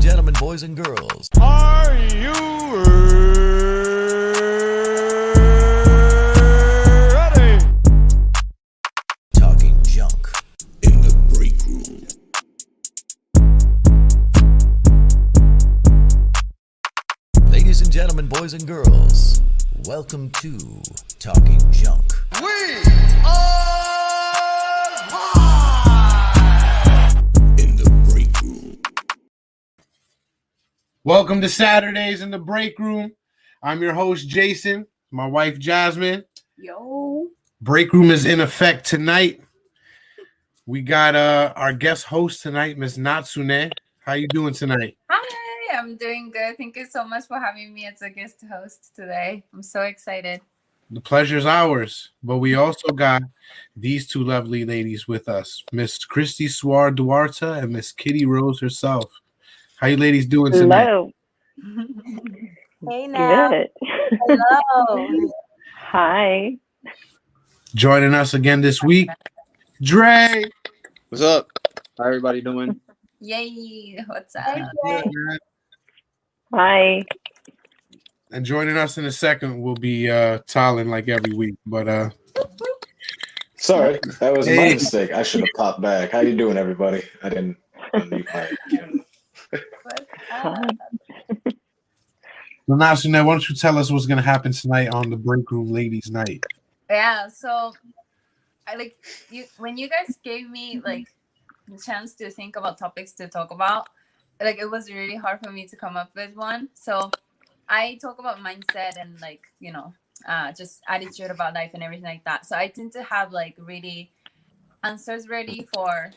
gentlemen, boys and girls. Are you ready? Talking junk in the break room. Ladies and gentlemen, boys and girls, welcome to Talking Junk. We are live In the break room. Welcome to Saturdays in the Break Room. I'm your host, Jason. My wife, Jasmine. Yo. Break Room is in effect tonight. We got our guest host tonight, Miss Natsune. How you doing tonight? Hi, I'm doing good. Thank you so much for having me as a guest host today. I'm so excited. The pleasure's ours. But we also got these two lovely ladies with us, Miss Christy Suar Duarte and Miss Kitty Rose herself. How you ladies doing tonight? Hello. Hey now. Good. Hello. Hi. Joining us again this week, Dre. What's up? How everybody doing? Yay. What's up? Good, man. Hi. And joining us in a second will be Talon like every week. But Sorry, that was my Hey. mistake. I should have popped back. How you doing, everybody? I didn't unmute my camera. Hi. Natsune, why don't you tell us what's gonna happen tonight on the Break Room Ladies Night? Yeah, so I like you when you guys gave me like the chance to think about topics to talk about, like it was really hard for me to come up with one. So I talk about mindset and like, just attitude about life and everything like that. So I tend to have like really answers ready for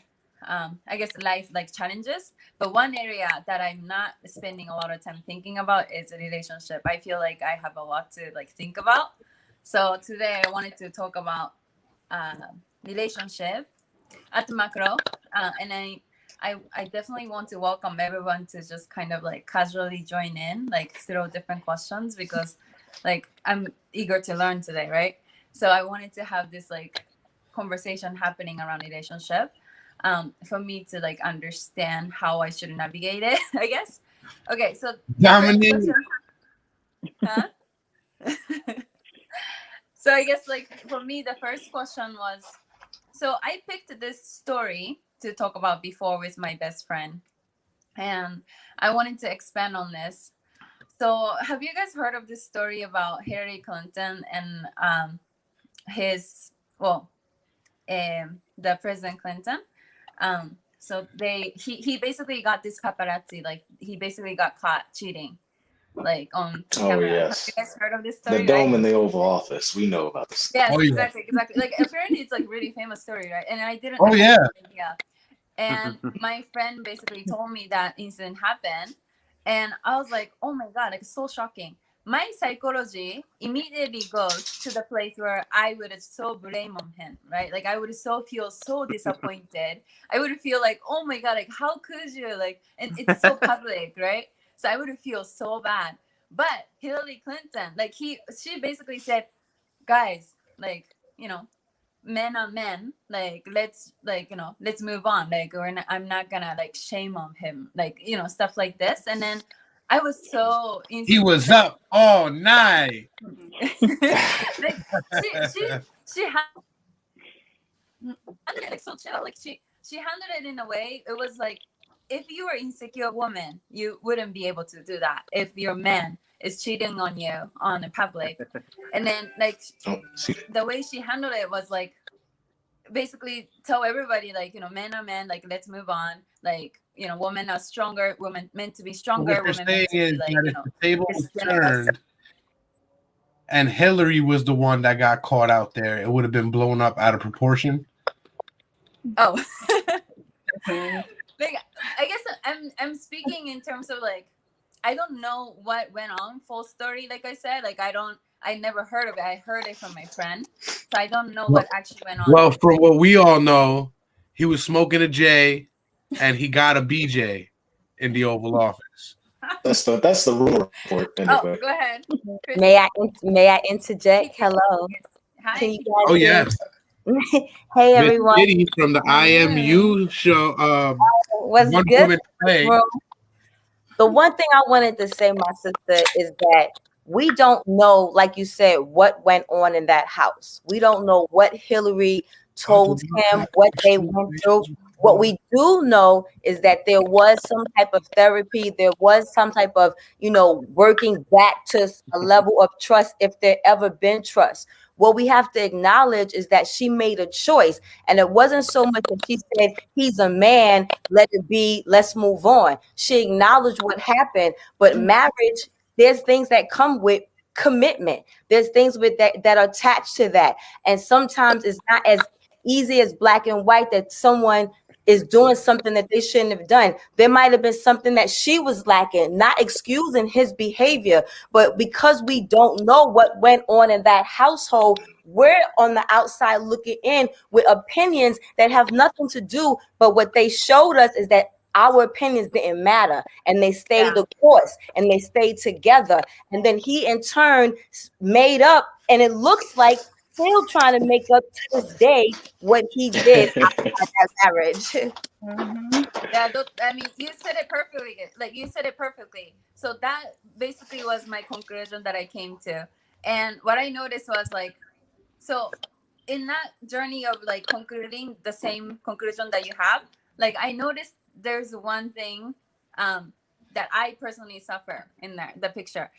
I guess life like challenges. But one area that I'm not spending a lot of time thinking about is a relationship. I feel like I have a lot to like think about. So today I wanted to talk about relationship at the macro, and I definitely want to welcome everyone to just kind of like casually join in, like throw different questions because like I'm eager to learn today, right? So I wanted to have this like conversation happening around relationship, for me to like understand how I should navigate it, I guess. Okay, so Dominique. huh? So I guess like for me, the first question was, so I picked this story to talk about before with my best friend, and I wanted to expand on this. So have you guys heard of this story about Hillary Clinton and the President Clinton? So he basically got this paparazzi, like he basically got caught cheating, like on camera. Oh, yes. Have you guys heard of this story? The dome right? in the Oval Office. We know about this. Yes, Oh, yeah. exactly. Like apparently it's like really famous story, right? And I didn't. Oh, know yeah. Yeah. And my friend basically told me that incident happened, and I was like, oh my god, like so shocking. My psychology immediately goes to the place where I would so blame on him, right? Like I would feel so disappointed. I would feel like, oh my god, like how could you, like, and it's so public, right? So I would feel so bad. But Hillary Clinton, like she basically said, guys, like, men are men, like let's move on, like I'm not gonna like shame on him, like stuff like this. And then I was so He was up all night. like, she handled it like so chill, like she handled it in a way, it was like, if you were insecure woman, you wouldn't be able to do that if your man is cheating on you on the public. And then like the way she handled it was like basically tell everybody, like, men are men, like let's move on, like, women are stronger, women meant to be stronger. What you're Women saying meant to is be, like, that if the table was generous. turned and Hillary was the one that got caught out there, it would have been blown up out of proportion. Oh. Like, I guess I'm speaking in terms of like, I don't know what went on full story. Like I said, like I never heard of it. I heard it from my friend, so I don't know what actually went on. Well, from what we all know, he was smoking a J and he got a BJ in the Oval Office. That's the rumor report. Anyway. Oh, go ahead. Chris. May I interject? Hello. Hi. Can you guys Oh, hear yes. me? Hey Miss everyone. Kitty from the IMU show. What's One good? Woman Play. Room? The one thing I wanted to say, my sister, is that we don't know, like you said, what went on in that house. We don't know what Hillary told him, what they went through. What we do know is that there was some type of therapy, there was some type of, working back to a level of trust if there ever been trust. What we have to acknowledge is that she made a choice. And it wasn't so much that she said, he's a man, let it be, let's move on. She acknowledged what happened. But marriage, there's things that come with commitment. There's things with that are attached to that. And sometimes it's not as easy as black and white that someone is doing something that they shouldn't have done. There might have been something that she was lacking, not excusing his behavior, but because we don't know what went on in that household, we're on the outside looking in with opinions that have nothing to do, but what they showed us is that our opinions didn't matter, and they stayed the course, and they stayed together. And then he in turn made up, and it looks like still trying to make up to this day what he did outside that marriage. Yeah, I mean, you said it perfectly. Like, you said it perfectly. So that basically was my conclusion that I came to. And what I noticed was like, so in that journey of like concluding the same conclusion that you have, like I noticed there's one thing that I personally suffer in the picture.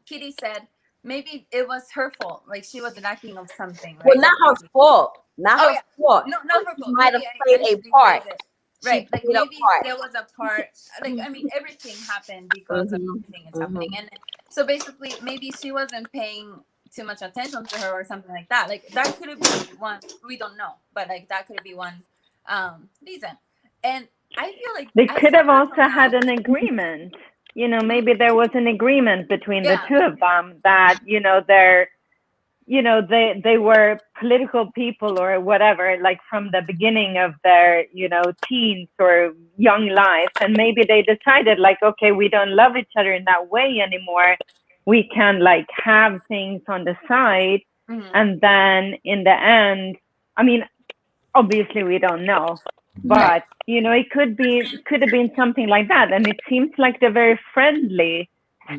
Kitty said maybe it was her fault, like she was lacking of something, right? Well, not her fault. Not her fault. No, not her fault. She might have Maybe played a part. Right, like maybe there was a part, like I mean everything happened because of everything is happening, and so basically maybe she wasn't paying too much attention to her or something like that. Like that could be one, we don't know, but like that could be one reason. And I feel like they could have also had an agreement. Maybe there was an agreement between the two of them that they were political people or whatever, like from the beginning of their, teens or young life. And maybe they decided like, okay, we don't love each other in that way anymore. We can like have things on the side. And then in the end, I mean, obviously we don't know, but it could have been something like that. And it seems like they're very friendly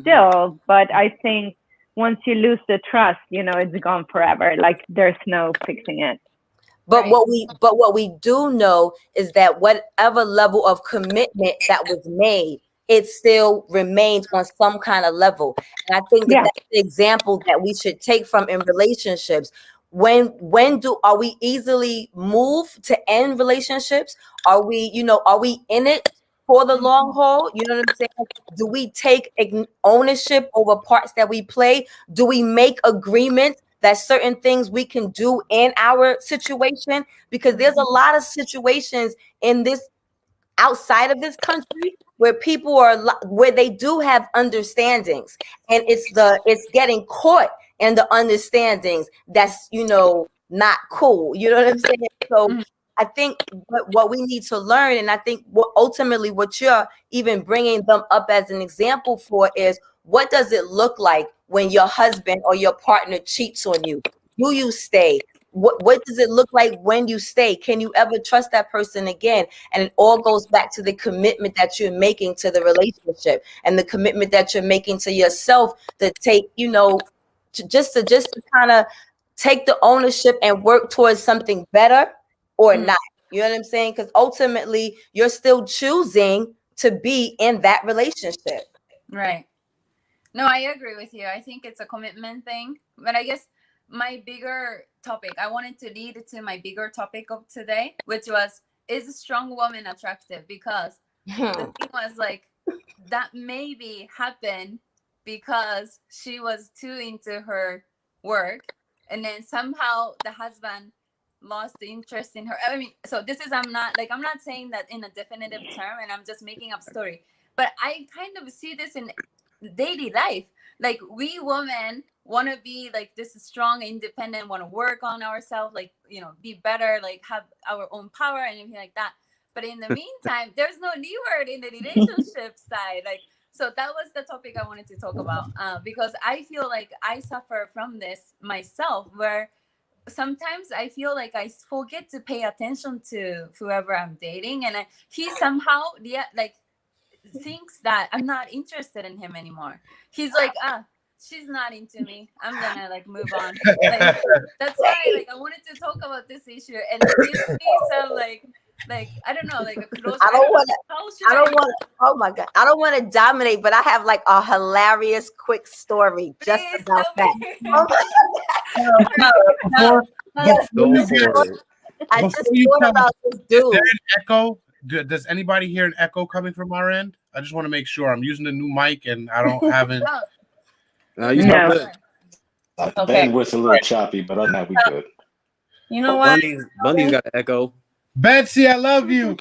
still, but I think once you lose the trust, it's gone forever. Like there's no fixing it. But what we do know is that whatever level of commitment that was made, it still remains on some kind of level. And I think that's the example that we should take from in relationships. When are we easily moved to end relationships? Are we in it for the long haul? You know what I'm saying? Do we take ownership over parts that we play? Do we make agreements that certain things we can do in our situation? Because there's a lot of situations in this outside of this country where people where they do have understandings, and it's getting caught in the understandings that's not cool. You know what I'm saying? So I think what we need to learn, and I think ultimately what you're even bringing them up as an example for, is what does it look like when your husband or your partner cheats on you? Do you stay? What does it look like when you stay? Can you ever trust that person again? And it all goes back to the commitment that you're making to the relationship, and the commitment that you're making to yourself to take, just to kind of take the ownership and work towards something better or not. You know what I'm saying? Because ultimately you're still choosing to be in that relationship. Right. No, I agree with you. I think it's a commitment thing. But I guess my bigger topic, I wanted to lead to my bigger topic of today, which was, is a strong woman attractive? Because the thing was like, that maybe happened because she was too into her work, and then somehow the husband lost the interest in her. I mean, so this is, I'm not saying that in a definitive term, and I'm just making up story, but I kind of see this in daily life. Like, we women want to be like this strong, independent, want to work on ourselves, like, be better, like have our own power and everything like that. But in the meantime, there's no leeward in the relationship side. Like, so that was the topic I wanted to talk about, because I feel like I suffer from this myself, where sometimes I feel like I forget to pay attention to whoever I'm dating, and he somehow, like, thinks that I'm not interested in him anymore. He's like, she's not into me. I'm gonna like move on. Like that's why like I wanted to talk about this issue and give me some like I don't know, like a closure. I don't want to. How should I don't want to. Oh my god! I don't want to dominate, but I have like a hilarious, quick story just Please about tell that. me. Oh my God. Go for it. I Before just you thought tell about this Is dude. there an echo? Does anybody hear an echo coming from our end? I just want to make sure. I'm using the new mic and I don't have it. Oh, No, you No. sound good. Ben was a little choppy, but other than that, we good. You know what? Bundy's got an echo. Betsy, I love you.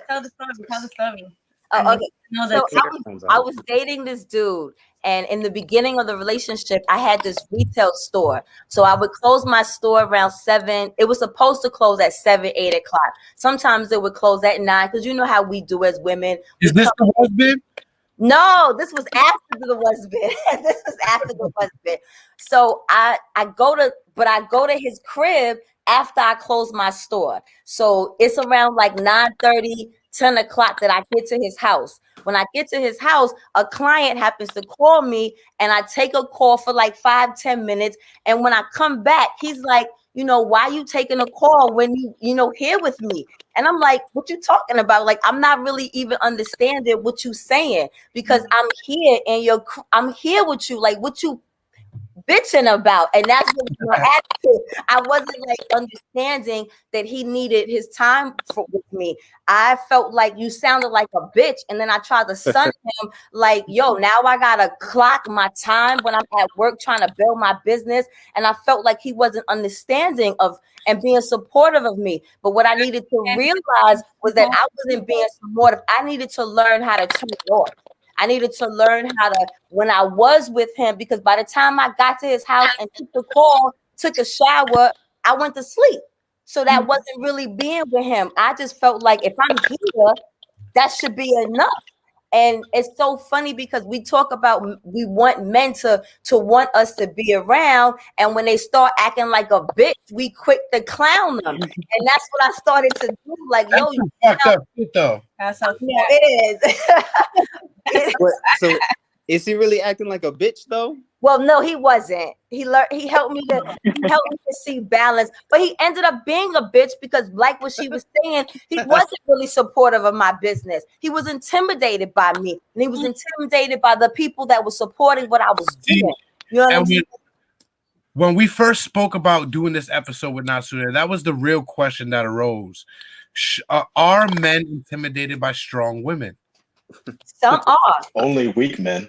Tell the story. Tell the story. Oh, okay. Know So that I was dating this dude, and in the beginning of the relationship, I had this retail store. So I would close my store around 7. It was supposed to close at 7, 8 o'clock. Sometimes it would close at 9 because you know how we do as women. Is this the husband? No, this was after the husband. This was after the husband. So I go to his crib after I close my store. So it's around like 9:30, 10 o'clock that I get to his house. When I get to his house, a client happens to call me and I take a call for like 5-10 minutes. And when I come back, he's like, why you taking a call when you here with me? And I'm like, what you talking about? Like, I'm not really even understanding what you saying because I'm here and I'm here with you. Like, what you bitching about? And that's what your attitude. I wasn't like understanding that he needed his time with me. I felt like you sounded like a bitch, and then I tried to sun him like, yo, now I gotta clock my time when I'm at work trying to build my business. And I felt like he wasn't understanding of and being supportive of me. But what I needed to realize was that I wasn't being supportive. I needed to learn how to turn it off. I needed to learn how to, when I was with him, because by the time I got to his house and took the call, took a shower, I went to sleep. So that wasn't really being with him. I just felt like if I'm here, that should be enough. And it's so funny because we talk about we want men to want us to be around, and when they start acting like a bitch, we quick to clown them, and that's what I started to do. Like, yo, you fucked up shit though. That's how yeah, it is. So is he really acting like a bitch though? Well, no, he wasn't. He helped me to see balance, but he ended up being a bitch because, like what she was saying, he wasn't really supportive of my business. He was intimidated by me, and he was intimidated by the people that were supporting what I was doing. You know what I'm saying? When we first spoke about doing this episode with Natsuda, that was the real question that arose. Are men intimidated by strong women? Some are. Only weak men.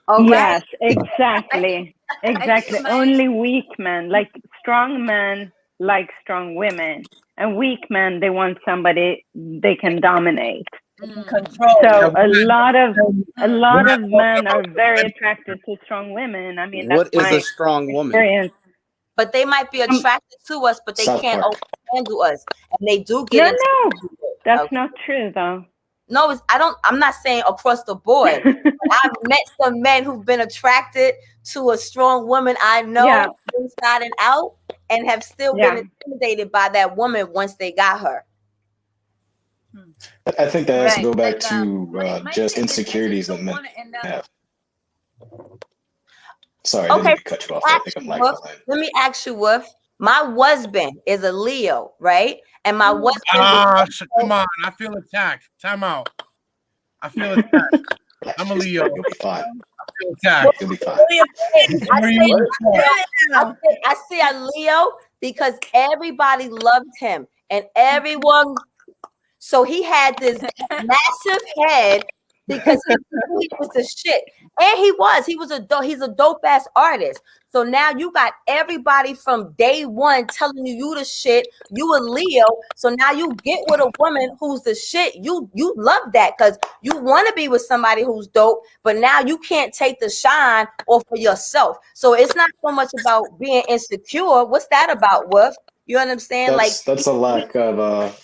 Oh, Yes, right. exactly. Exactly. Only weak men. Like strong men like strong women. And weak men, they want somebody they can dominate. control. So a lot of men are very attracted to strong women. I mean, What that's is my a strong woman? experience. But they might be attracted to us, but they South can't Park. handle us, and they do get into No, that's Okay. not true though. No, I'm not saying across the board. I've met some men who've been attracted to a strong woman I know Yeah. inside and out, and have still been intimidated by that woman once they got her. I think that has to go back Like, to just insecurities that men have. Sorry, I Okay, didn't mean to cut you off. I think I'm like Wolf, behind. let me ask you, Wolf. My husband is a Leo, right? And my husband Come on. I feel attacked. Time out. I feel attacked. I'm a Leo. You'll be fine. I feel attacked. You'll be fine. I see a Leo because everybody loved him and everyone. So he had this massive head because he was the shit, and he's a dope ass artist. So now you got everybody from day one telling you the shit. You a Leo, so now you get with a woman who's the shit. You love that because you want to be with somebody who's dope, but now you can't take the shine off of yourself. So it's not so much about being insecure. What's that about, Wolf? You know what I'm saying? That's a lack of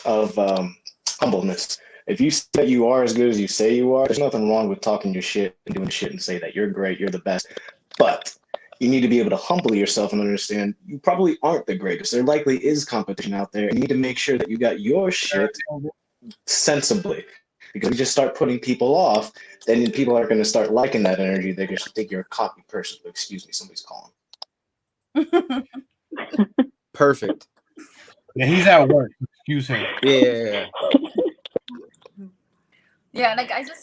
humbleness. If you say that you are as good as you say you are, there's nothing wrong with talking your shit and doing shit and say that you're great, you're the best. But you need to be able to humble yourself and understand you probably aren't the greatest. There likely is competition out there. You need to make sure that you got your shit sensibly. Because if you just start putting people off, then people are going to start liking that energy. They're going to think you're a cocky person. Excuse me, somebody's calling. Perfect. Yeah, he's at work. Excuse him. Yeah. Yeah, like I just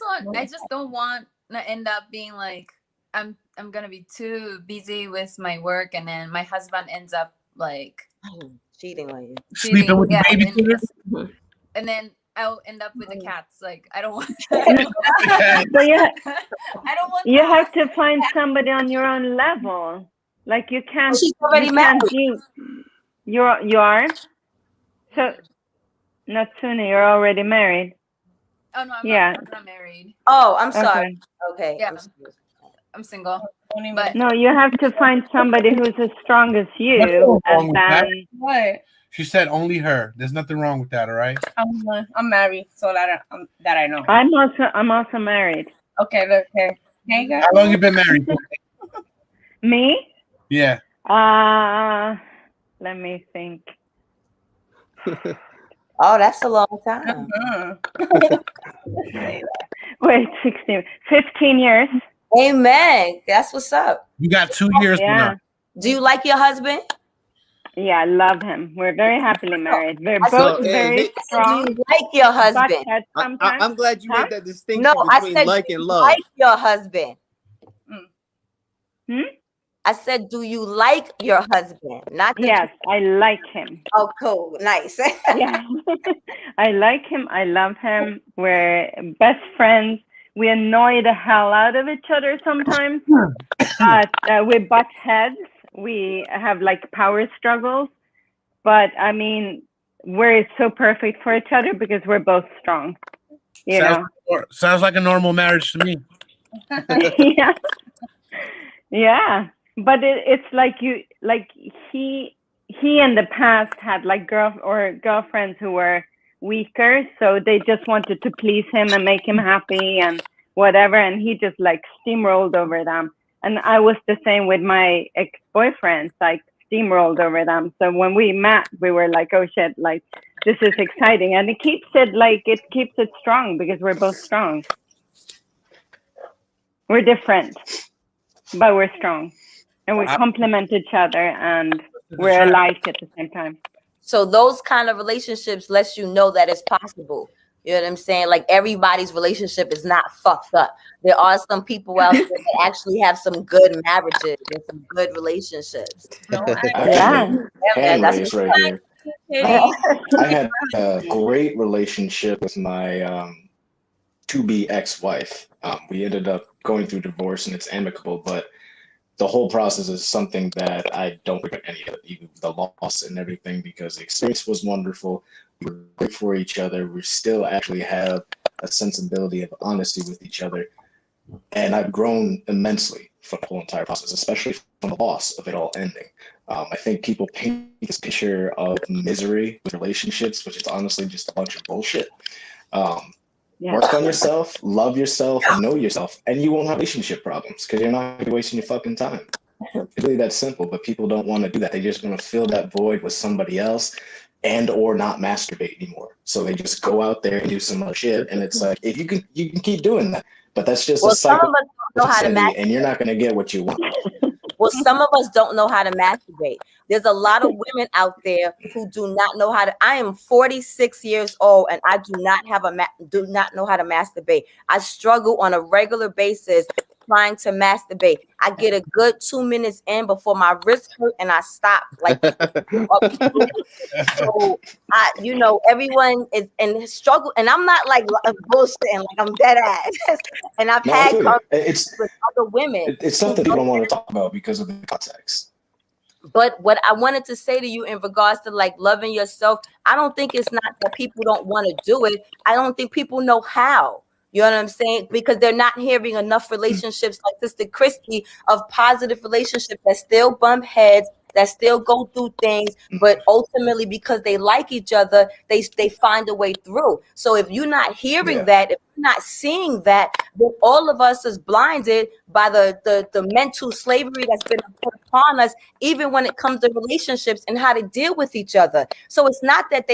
don't want to end up being like I'm gonna be too busy with my work, and then my husband ends up like cheating on you. Sleeping with the babysitter? and then I'll end up with the cats. Like I don't want. But I don't want. you have to find somebody on your own level. Like you can't. She's already married. You are. So, Natsune, you're already married. Oh no, I'm not married. Oh, I'm sorry. Okay. Yeah, I'm single. But no, you have to find somebody who's as strong as you. And then What? She said only her. There's nothing wrong with that, all right? I'm married, so that I know. I'm also married. Okay, look here. Hey, guys. How long you been married? Me? Yeah. Let me think. Oh, that's a long time. Wait, 15 years. Amen. That's what's up. You got 2 years Yeah. now. Do you like your husband? Yeah, I love him. We're very happily married. We're So, both very strong. Do you like your husband? I'm glad you made that distinction No, I between said, like do and you love. like your husband? Hmm? I said, do you like your husband? Not that Yes, I like him. Oh, cool. Nice. Yeah. I like him. I love him. We're best friends. We annoy the hell out of each other sometimes. But we butt heads. We have like power struggles. But I mean, we're so perfect for each other because we're both strong. You know? Sounds like a normal marriage to me. Yeah. Yeah. But it's like he in the past had like girlfriends who were weaker, so they just wanted to please him and make him happy and whatever, and he just like steamrolled over them. And I was the same with my ex-boyfriends, like steamrolled over them. So when we met, we were like, oh shit, like this is exciting, and it keeps it strong because we're both strong. We're different, but we're strong. And we complement each other, and we're alike at the same time. So those kind of relationships lets you know that it's possible. You know what I'm saying? Like everybody's relationship is not fucked up. There are some people out there that actually have some good marriages and some good relationships. Hand raised right here. I had a great relationship with my to-be ex-wife. We ended up going through divorce, and it's amicable, but the whole process is something that I don't regret any of it, even the loss and everything, because the experience was wonderful. We were great for each other. We still actually have a sensibility of honesty with each other. And I've grown immensely from the whole entire process, especially from the loss of it all ending. I think people paint this picture of misery with relationships, which is honestly just a bunch of bullshit. Work on yourself, love yourself, know yourself, and you won't have relationship problems because you're not going to be wasting your fucking time. It's really that simple, but people don't want to do that. They just want to fill that void with somebody else and or not masturbate anymore. So they just go out there and do some other shit, and it's like, if you can keep doing that, but that's just a cycle, and you're not going to get what you want. Well, some of us don't know how to masturbate. There's a lot of women out there who do not know how to. I am 46 years old and I do not know how to masturbate. I struggle on a regular basis trying to masturbate. I get a good 2 minutes in before my wrist hurt and I stop. Like, so everyone is in struggle, and I'm not like bullshitting, like I'm dead ass. And I've had conversations with other women. It's something people don't want to talk about because of the context. But what I wanted to say to you in regards to like loving yourself, I don't think it's not that people don't want to do it. I don't think people know how. You know what I'm saying? Because they're not hearing enough relationships like Sister Christy of positive relationships that still bump heads, that still go through things, but ultimately because they like each other, they find a way through. So if you're not hearing that, if not seeing that, then all of us is blinded by the mental slavery that's been put upon us, even when it comes to relationships and how to deal with each other. So it's not that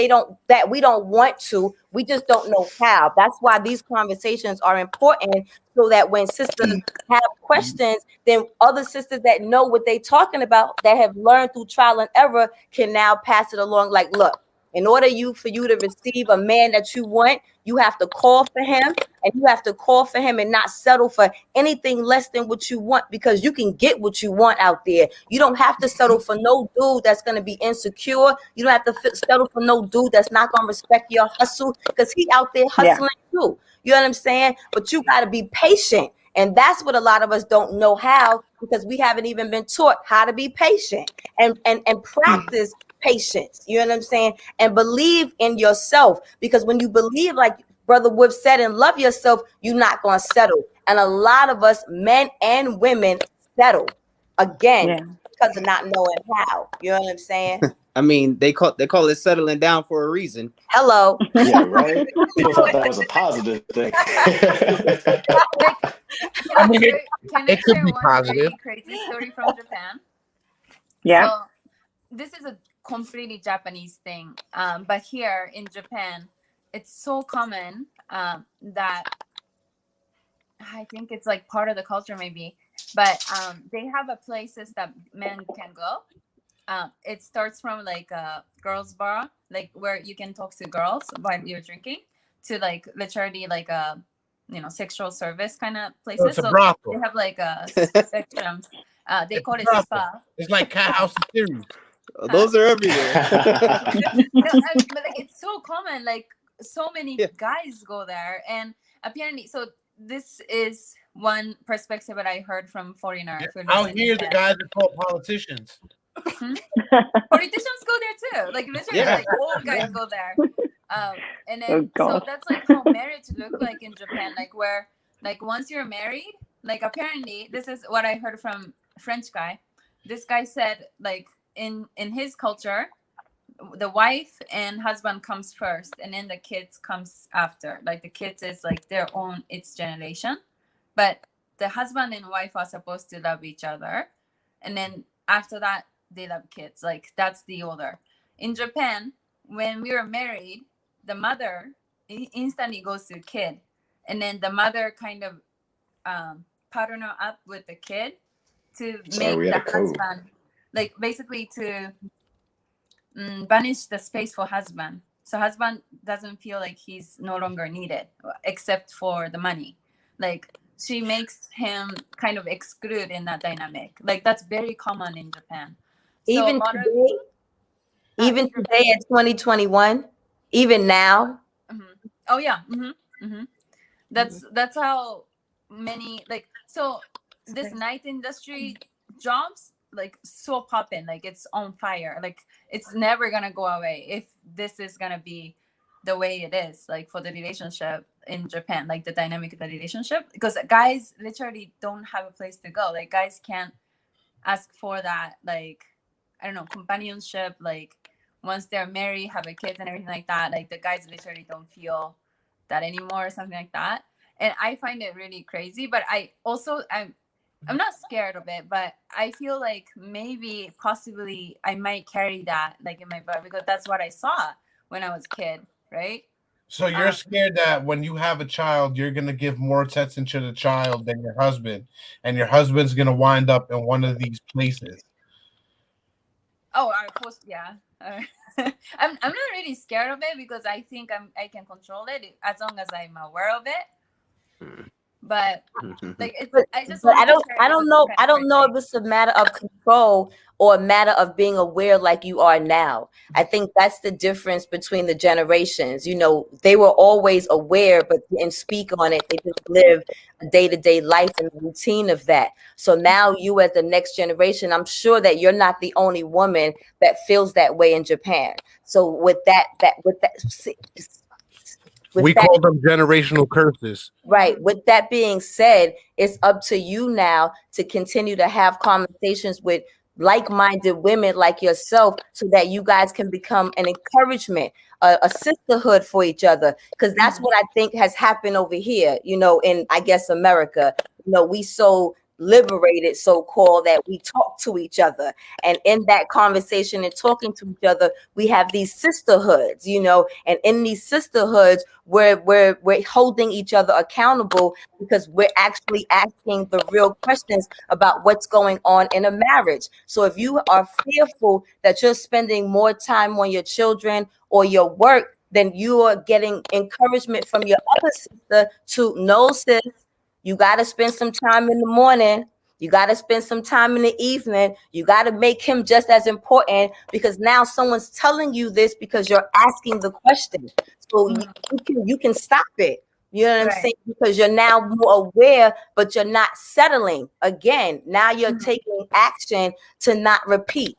we don't want to, we just don't know how. That's why these conversations are important, so that when sisters have questions, then other sisters that know what they're talking about, that have learned through trial and error, can now pass it along. Like, look, in order for you to receive a man that you want, you have to call for him, and you have to call for him and not settle for anything less than what you want, because you can get what you want out there. You don't have to settle for no dude that's going to be insecure. You don't have to settle for no dude that's not going to respect your hustle, because he out there hustling too. You know what I'm saying? But you got to be patient. And that's what a lot of us don't know how, because we haven't even been taught how to be patient and practice patience. You know what I'm saying? And believe in yourself, because when you believe, like Brother Wood said, and love yourself, you're not going to settle. And a lot of us, men and women, settle again because of not knowing how. You know what I'm saying? I mean, they call it settling down for a reason. Hello. Yeah, right. People thought that was a positive thing. I mean, it could be positive. Crazy story from Japan. Yeah. So this is a completely Japanese thing, but here in Japan, it's so common that I think it's like part of the culture maybe, but they have a places that men can go. It starts from like a girls' bar, like where you can talk to girls while you're drinking, to like literally like a sexual service kind of places. So it's a brothel. They have like a spectrum. They call it spa. It's like Cat House Series. Those are everywhere. But like it's so common. Like so many guys go there, and apparently, so this is one perspective that I heard from foreigner. Out here, the guys are called politicians. Politicians go there too. Like literally, like old guys go there. And then so that's like how marriage look like in Japan. Like where like once you're married, like apparently this is what I heard from French guy. This guy said like in his culture, the wife and husband comes first, and then the kids comes after. Like the kids is like their own its generation, but the husband and wife are supposed to love each other, and then after that they love kids. Like that's the order. In Japan, when we were married, the mother instantly goes to the kid, and then the mother kind of partner up with the kid to make the husband, like basically to banish the space for husband, so husband doesn't feel like he's no longer needed except for the money. Like she makes him kind of exclude in that dynamic. Like that's very common in Japan. Even today at 2021, even now. Oh yeah. That's how many, like, so this night industry jobs like so popping, like it's on fire. Like it's never gonna go away if this is gonna be the way it is, like for the relationship in Japan, like the dynamic of the relationship, because guys literally don't have a place to go. Like guys can't ask for that, like I don't know, companionship, like once they're married, have a kids and everything like that. Like the guys literally don't feel that anymore or something like that. And I find it really crazy, but I'm not scared of it, but I feel like maybe possibly I might carry that like in my blood, because that's what I saw when I was a kid, right? So you're scared that when you have a child, you're going to give more attention to the child than your husband, and your husband's going to wind up in one of these places. Oh, of course, yeah. I'm not really scared of it, because I think I can control it as long as I'm aware of it. But like I don't know if it's a matter of control or a matter of being aware like you are now. I think that's the difference between the generations. You know, they were always aware but didn't speak on it. They just live a day-to-day life and routine of that. So now you as the next generation, I'm sure that you're not the only woman that feels that way in Japan. So with that we call them generational curses. Right. With that being said, it's up to you now to continue to have conversations with like-minded women like yourself so that you guys can become an encouragement, a sisterhood for each other, because that's what I think has happened over here, you know, in, I guess, America. You know, we so liberated, so-called, that we talk to each other, and in that conversation and talking to each other, we have these sisterhoods, you know, and in these sisterhoods we're holding each other accountable, because we're actually asking the real questions about what's going on in a marriage. So if you are fearful that you're spending more time on your children or your work, then you are getting encouragement from your other sister to, no, sis, you got to spend some time in the morning. You got to spend some time in the evening. You got to make him just as important, because now someone's telling you this because you're asking the question. So you can stop it. You know what I'm saying? Because you're now more aware, but you're not settling again. Now you're taking action to not repeat.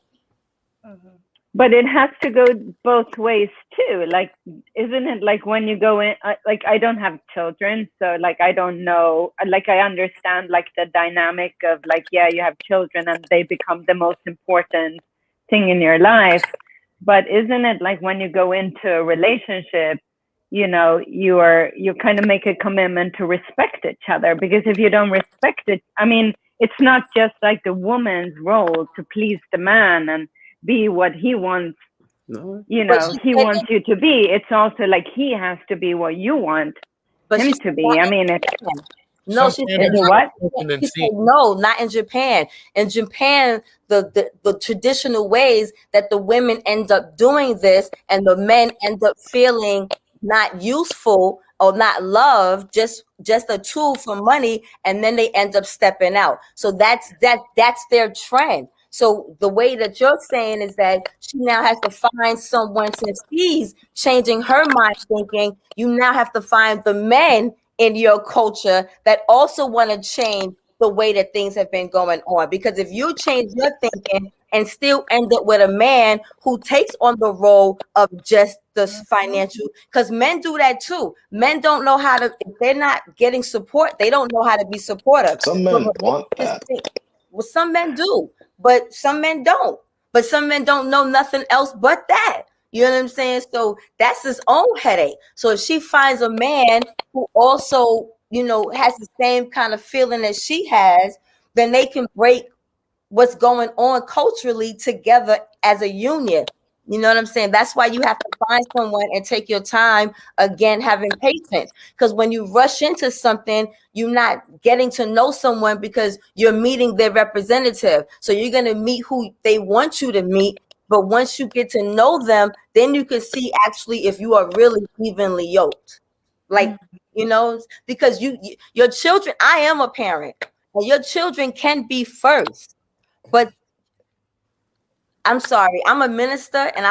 But it has to go both ways too. Like, isn't it like when you go in, like, I don't have children, so like, I don't know, like, I understand like the dynamic of like, yeah, you have children and they become the most important thing in your life. But isn't it like when you go into a relationship, you know, you kind of make a commitment to respect each other, because if you don't respect it, I mean, it's not just like the woman's role to please the man and be what he wants, you know, he wants you to be. It's also like he has to be what you want him to be. I mean, it's no, she said what? She said no, not in Japan. In Japan, the traditional ways that the women end up doing this and the men end up feeling not useful or not loved, just a tool for money, and then they end up stepping out. So that's their trend. So the way that you're saying is that she now has to find someone, since she's changing her mind thinking, you now have to find the men in your culture that also want to change the way that things have been going on. Because if you change your thinking and still end up with a man who takes on the role of just the financial, because men do that too. Men don't know how to, if they're not getting support, they don't know how to be supportive. Some men want that. Well, some men do, but some men don't. But some men don't know nothing else but that. You know what I'm saying? So that's his own headache. So if she finds a man who also, you know, has the same kind of feeling that she has, then they can break what's going on culturally together as a union. You know what I'm saying? That's why you have to find someone and take your time, again, having patience. Because when you rush into something, you're not getting to know someone because you're meeting their representative. So you're going to meet who they want you to meet. But once you get to know them, then you can see actually if you are really evenly yoked. Like, you know, because your children, I am a parent, and your children can be first. But I'm sorry, I'm a minister, and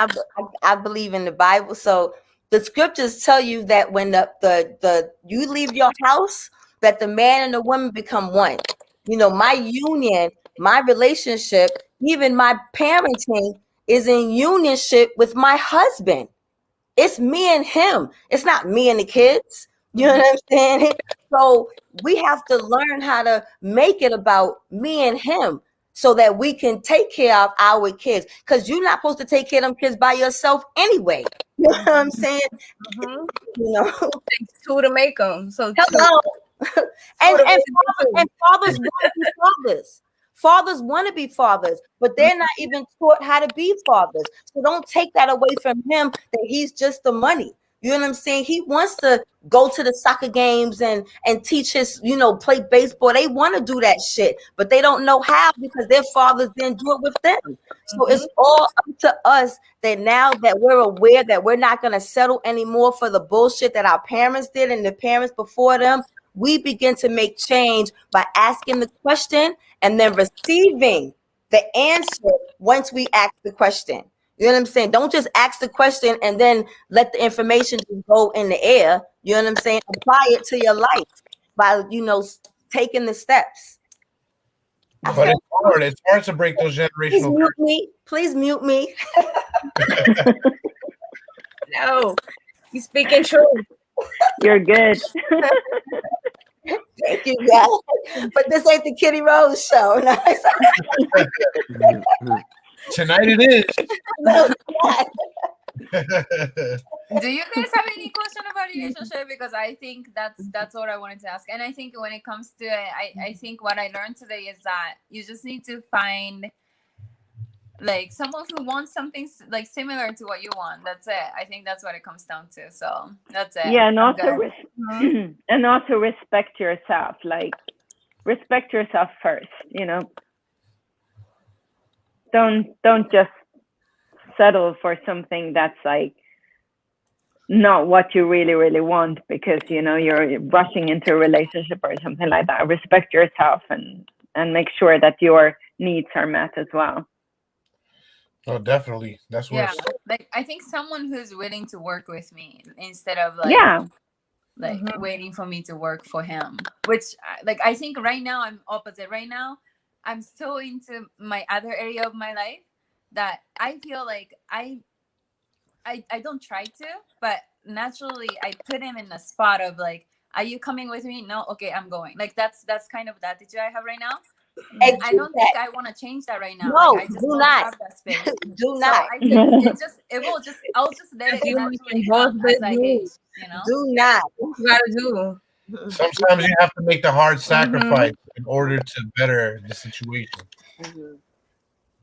I believe in the Bible. So the scriptures tell you that when the you leave your house, that the man and the woman become one. You know, my union, my relationship, even my parenting is in unionship with my husband. It's me and him. It's not me and the kids. You know what I'm saying? So we have to learn how to make it about me and him, so that we can take care of our kids. Because you're not supposed to take care of them kids by yourself anyway. You know what I'm saying? You know, It takes two to make them. So hello. and fathers want to be fathers. Fathers want to be fathers, but they're not even taught how to be fathers. So don't take that away from him, that he's just the money. You know what I'm saying? He wants to go to the soccer games and teach his, you know, play baseball. They want to do that shit, but they don't know how because their fathers didn't do it with them. So it's all up to us that now that we're aware that we're not going to settle anymore for the bullshit that our parents did and the parents before them, we begin to make change by asking the question and then receiving the answer once we ask the question. You know what I'm saying? Don't just ask the question and then let the information just go in the air. You know what I'm saying? Apply it to your life by, you know, taking the steps. But it's hard. It's hard to break those generational. Please mute me. No, you speaking truth. You're good. Thank you, guys. But this ain't the Kitty Rose show. No, Tonight it is. no, it's not. Do you guys have any question about relationship? Because I think that's what I wanted to ask. And I think when it comes to it, I think what I learned today is that you just need to find like someone who wants something like similar to what you want. That's it. I think that's what it comes down to. So that's it. Yeah, and I'm also good. and also respect yourself. Like respect yourself first. You know, don't just settle for something that's like not what you really want because you know you're rushing into a relationship or something like that. Respect yourself and make sure that your needs are met as well. Oh, definitely. That's where Yeah, like I think someone who's willing to work with me instead of like waiting for me to work for him. Which like I think right now I'm opposite. Right now I'm so into my other area of my life that I feel like I don't try to, but naturally I put him in a spot of like, are you coming with me? No, okay, I'm going. Like that's kind of the attitude I have right now. And I don't think I want to change that right now. No, like, I just do don't not. have that space. Do So not. I think I'll just let it naturally come as I age, you know? Do not. What you gotta do? sometimes you have to make the hard sacrifice in order to better the situation.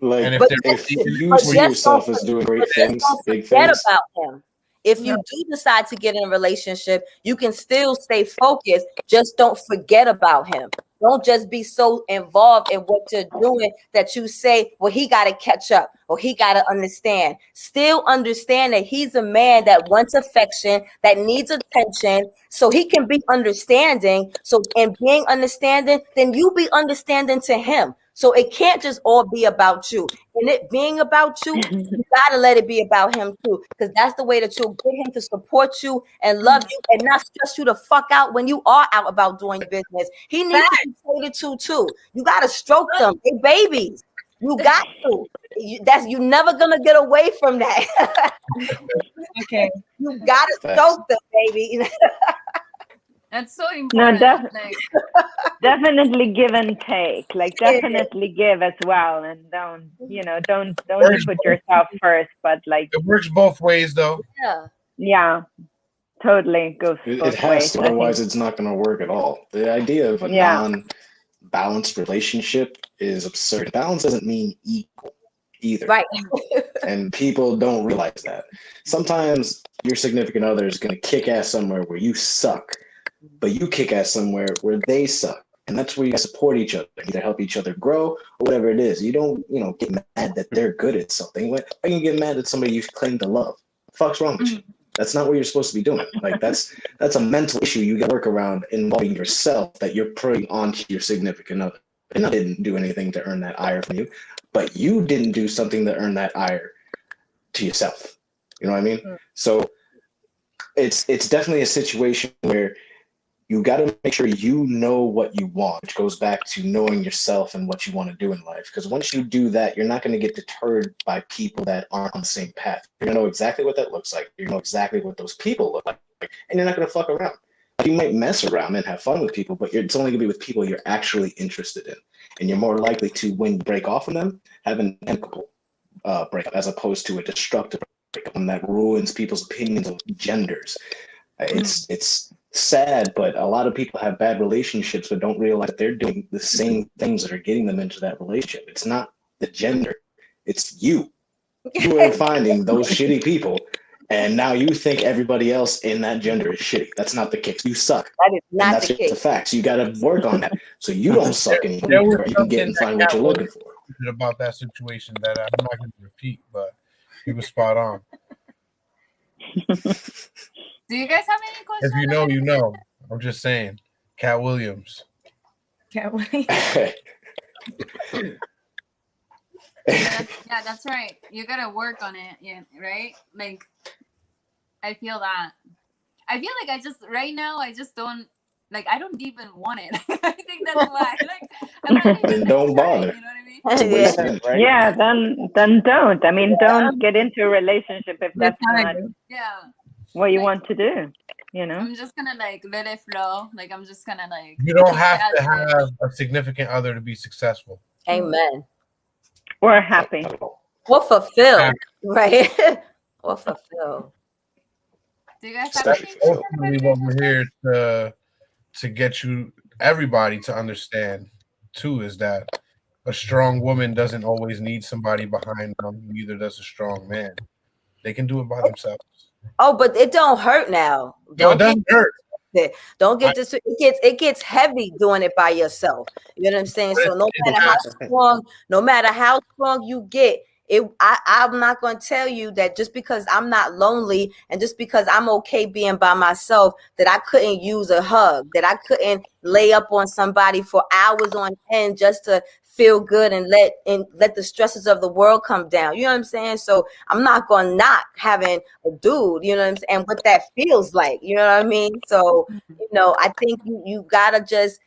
Like, And But if listen, you but see just yourself don't as doing but great just things, don't big forget things, about him. If you do decide to get in a relationship, you can still stay focused. Just don't forget about him. Don't just be so involved in what you're doing that you say, well, he got to catch up or he got to understand. Still understand that he's a man that wants affection, that needs attention, so he can be understanding. So in being understanding, then you be understanding to him. So it can't just all be about you. And it being about you, you gotta let it be about him too, because that's the way that you'll get him to support you and love you and not stress you the fuck out when you are out about doing your business. He needs to be catered to too. You gotta stroke them, they babies. You got to. You're never gonna get away from that. Okay. You gotta stroke them, baby. That's so important. Definitely give and take. Like definitely give as well, and don't just put yourself first, but like it works both ways though. Yeah, totally goes it both has ways. to, otherwise it's not going to work at all. The idea of a non-balanced relationship is absurd. Balance doesn't mean equal either. Right. And people don't realize that. Sometimes your significant other is going to kick ass somewhere where you suck, but you kick ass somewhere where they suck. And that's where you support each other, either help each other grow or whatever it is. You don't, get mad that they're good at something. Why can you get mad at somebody you claim to love? What the fuck's wrong with you? That's not what you're supposed to be doing. Like that's a mental issue you got to work around involving yourself that you're putting onto your significant other. And I didn't do anything to earn that ire from you, but you didn't do something to earn that ire to yourself. You know what I mean? So it's definitely a situation where you got to make sure you know what you want, which goes back to knowing yourself and what you want to do in life. Because once you do that, you're not going to get deterred by people that aren't on the same path. You're going to know exactly what that looks like. You're going to know exactly what those people look like. And you're not going to fuck around. You might mess around and have fun with people, but it's only going to be with people you're actually interested in. And you're more likely to, when you break off from them, have an amicable breakup as opposed to a destructive breakup, one that ruins people's opinions of genders. It's sad, but a lot of people have bad relationships but don't realize that they're doing the same things that are getting them into that relationship. It's not the gender, it's you. You are finding those shitty people, and now you think everybody else in that gender is shitty. That's not the case. You suck. That is not and that's the just case. a fact. So you got to work on that so you don't suck anymore. You can get and find what you're looking for. About that situation that I'm not going to repeat, but he was spot on. Do you guys have any questions? If you know, you know. I'm just saying. Cat Williams. Cat Williams. Yeah, that's right. You gotta work on it, right? Like, I feel that. I feel like I just don't like. I don't even want it. I think that's why. Like, I'm not even then don't bother. You know what I mean? Yeah, then don't. I mean, don't get into a relationship if that's not what you want to do. you know. I'm just gonna like let it flow. Like I'm just gonna like. You don't keep have it to as is. have a significant other to be successful. Amen. Or happy. Or fulfilled, Happy. right? Or fulfilled. Do you guys have Especially anything? fulfilled. Ultimately, what we're here to get you everybody to understand too is that a strong woman doesn't always need somebody behind them. Neither does a strong man. They can do it by themselves. Oh, but it don't hurt now. No, it Don't get doesn't hurt. don't get this. It gets heavy doing it by yourself. You know what I'm saying? So no matter how strong you get, I'm not going to tell you that just because I'm not lonely and just because I'm okay being by myself, that I couldn't use a hug, that I couldn't lay up on somebody for hours on end just to feel good and let the stresses of the world come down. You know what I'm saying? So I'm not going to not having a dude, you know what I'm saying, and what that feels like. You know what I mean? So, I think you gotta just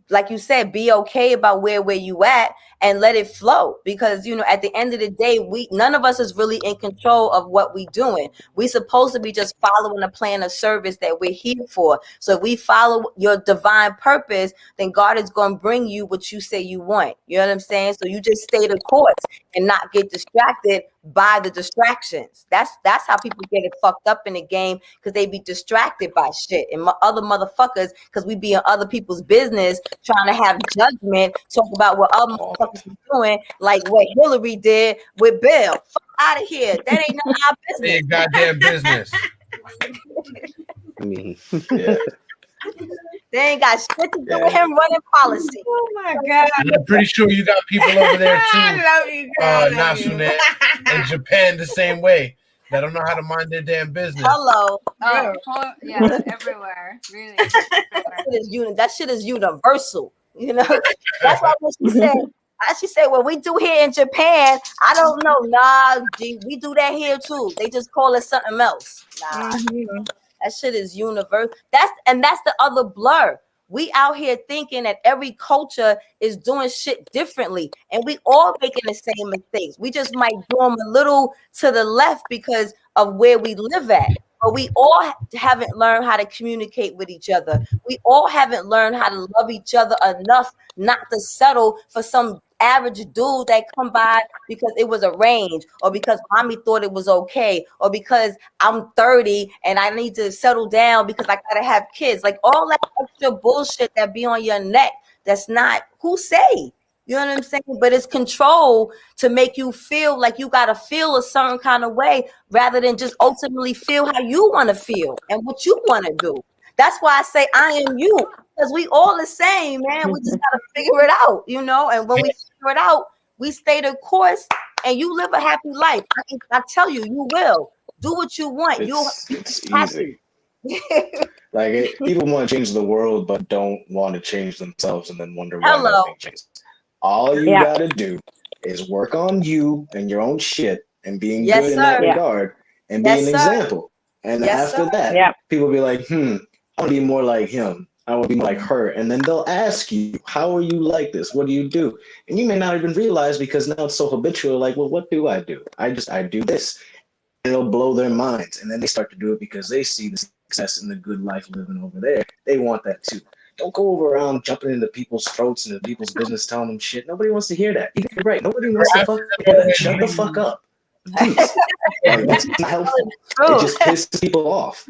like you said, be okay about where you at and let it flow, because at the end of the day, none of us is really in control of what we doing. We supposed to be just following a plan of service that we're here for. So if we follow your divine purpose, then God is going to bring you what you say you want. You know what I'm saying? So you just stay the course and not get distracted by the distractions. That's how people get it fucked up in the game, because they be distracted by shit and other motherfuckers, because we be in other people's business trying to have judgment, talk about what other motherfuckers are doing, like what Hillary did with Bill. Fuck out of here. That ain't none of our business. Ain't goddamn business. Me. Yeah. They ain't got shit to do with him running policy. Oh my God. And I'm pretty sure you got people over there too, I love you, girl. I love you. Nasune, in Japan the same way. They don't know how to mind their damn business. Hello. Yeah, everywhere. Really. Everywhere. That shit is universal. That's why when she said, what we do here in Japan, I don't know. Nah, G, we do that here too. They just call it something else. Nah, that shit is universal. That's the other blur. We out here thinking that every culture is doing shit differently, and we all making the same mistakes. We just might do them a little to the left because of where we live at. But we all haven't learned how to communicate with each other. We all haven't learned how to love each other enough not to settle for some average dude that come by because it was arranged, or because mommy thought it was okay, or because I'm 30 and I need to settle down because I gotta have kids. Like all that extra bullshit that be on your neck. That's not who say. You know what I'm saying? But it's control to make you feel like you got to feel a certain kind of way rather than just ultimately feel how you want to feel and what you want to do. That's why I say I am you, because we all the same, man. We just got to figure it out, and when we figure it out, we stay the course and you live a happy life. I tell you, you will. Do what you want. It's easy. People want to change the world but don't want to change themselves and then wonder why nothing changes. All you gotta do is work on you and your own shit and being good in that regard and be an example. And after that, people be like, I want to be more like him. I want to be more like her. And then they'll ask you, how are you like this? What do you do? And you may not even realize, because now it's so habitual, like, well, what do? I do this. And it'll blow their minds. And then they start to do it because they see the success and the good life living over there. They want that too. Don't go around jumping into people's throats and into people's business, telling them shit. Nobody wants to hear that. You're right. Nobody wants to fucking hear that. Shut the fuck up. That's not helpful. It just pisses people off.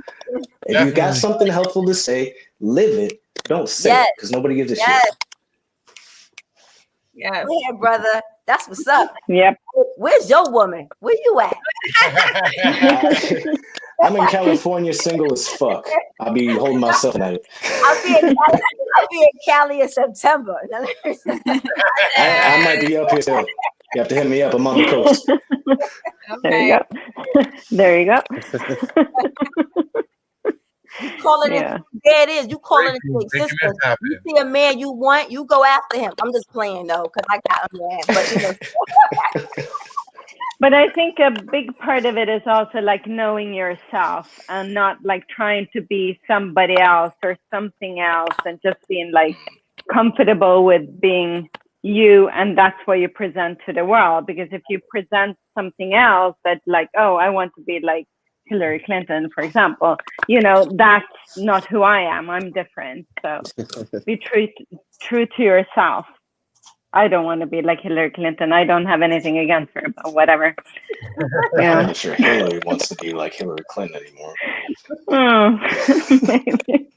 If you got something helpful to say, live it. Don't say it, because nobody gives a shit. Yeah, brother. That's what's up. Yep. Where's your woman? Where you at? I'm in California, single as fuck. I'll be holding myself tonight. I'll be in Cali in September. I might be up here still. You have to hit me up. I'm on the coast. Okay. There you go. You call it in. There it is. You call it into existence. You see a man you want, you go after him. I'm just playing though, because I got a man. But But I think a big part of it is also like knowing yourself and not like trying to be somebody else or something else, and just being like comfortable with being you, and that's what you present to the world. Because if you present something else that like, oh, I want to be like Hillary Clinton, for example. You know, that's not who I am. I'm different. So be true to yourself. I don't want to be like Hillary Clinton. I don't have anything against her, but whatever. I'm not sure Hillary wants to be like Hillary Clinton anymore. Oh, maybe.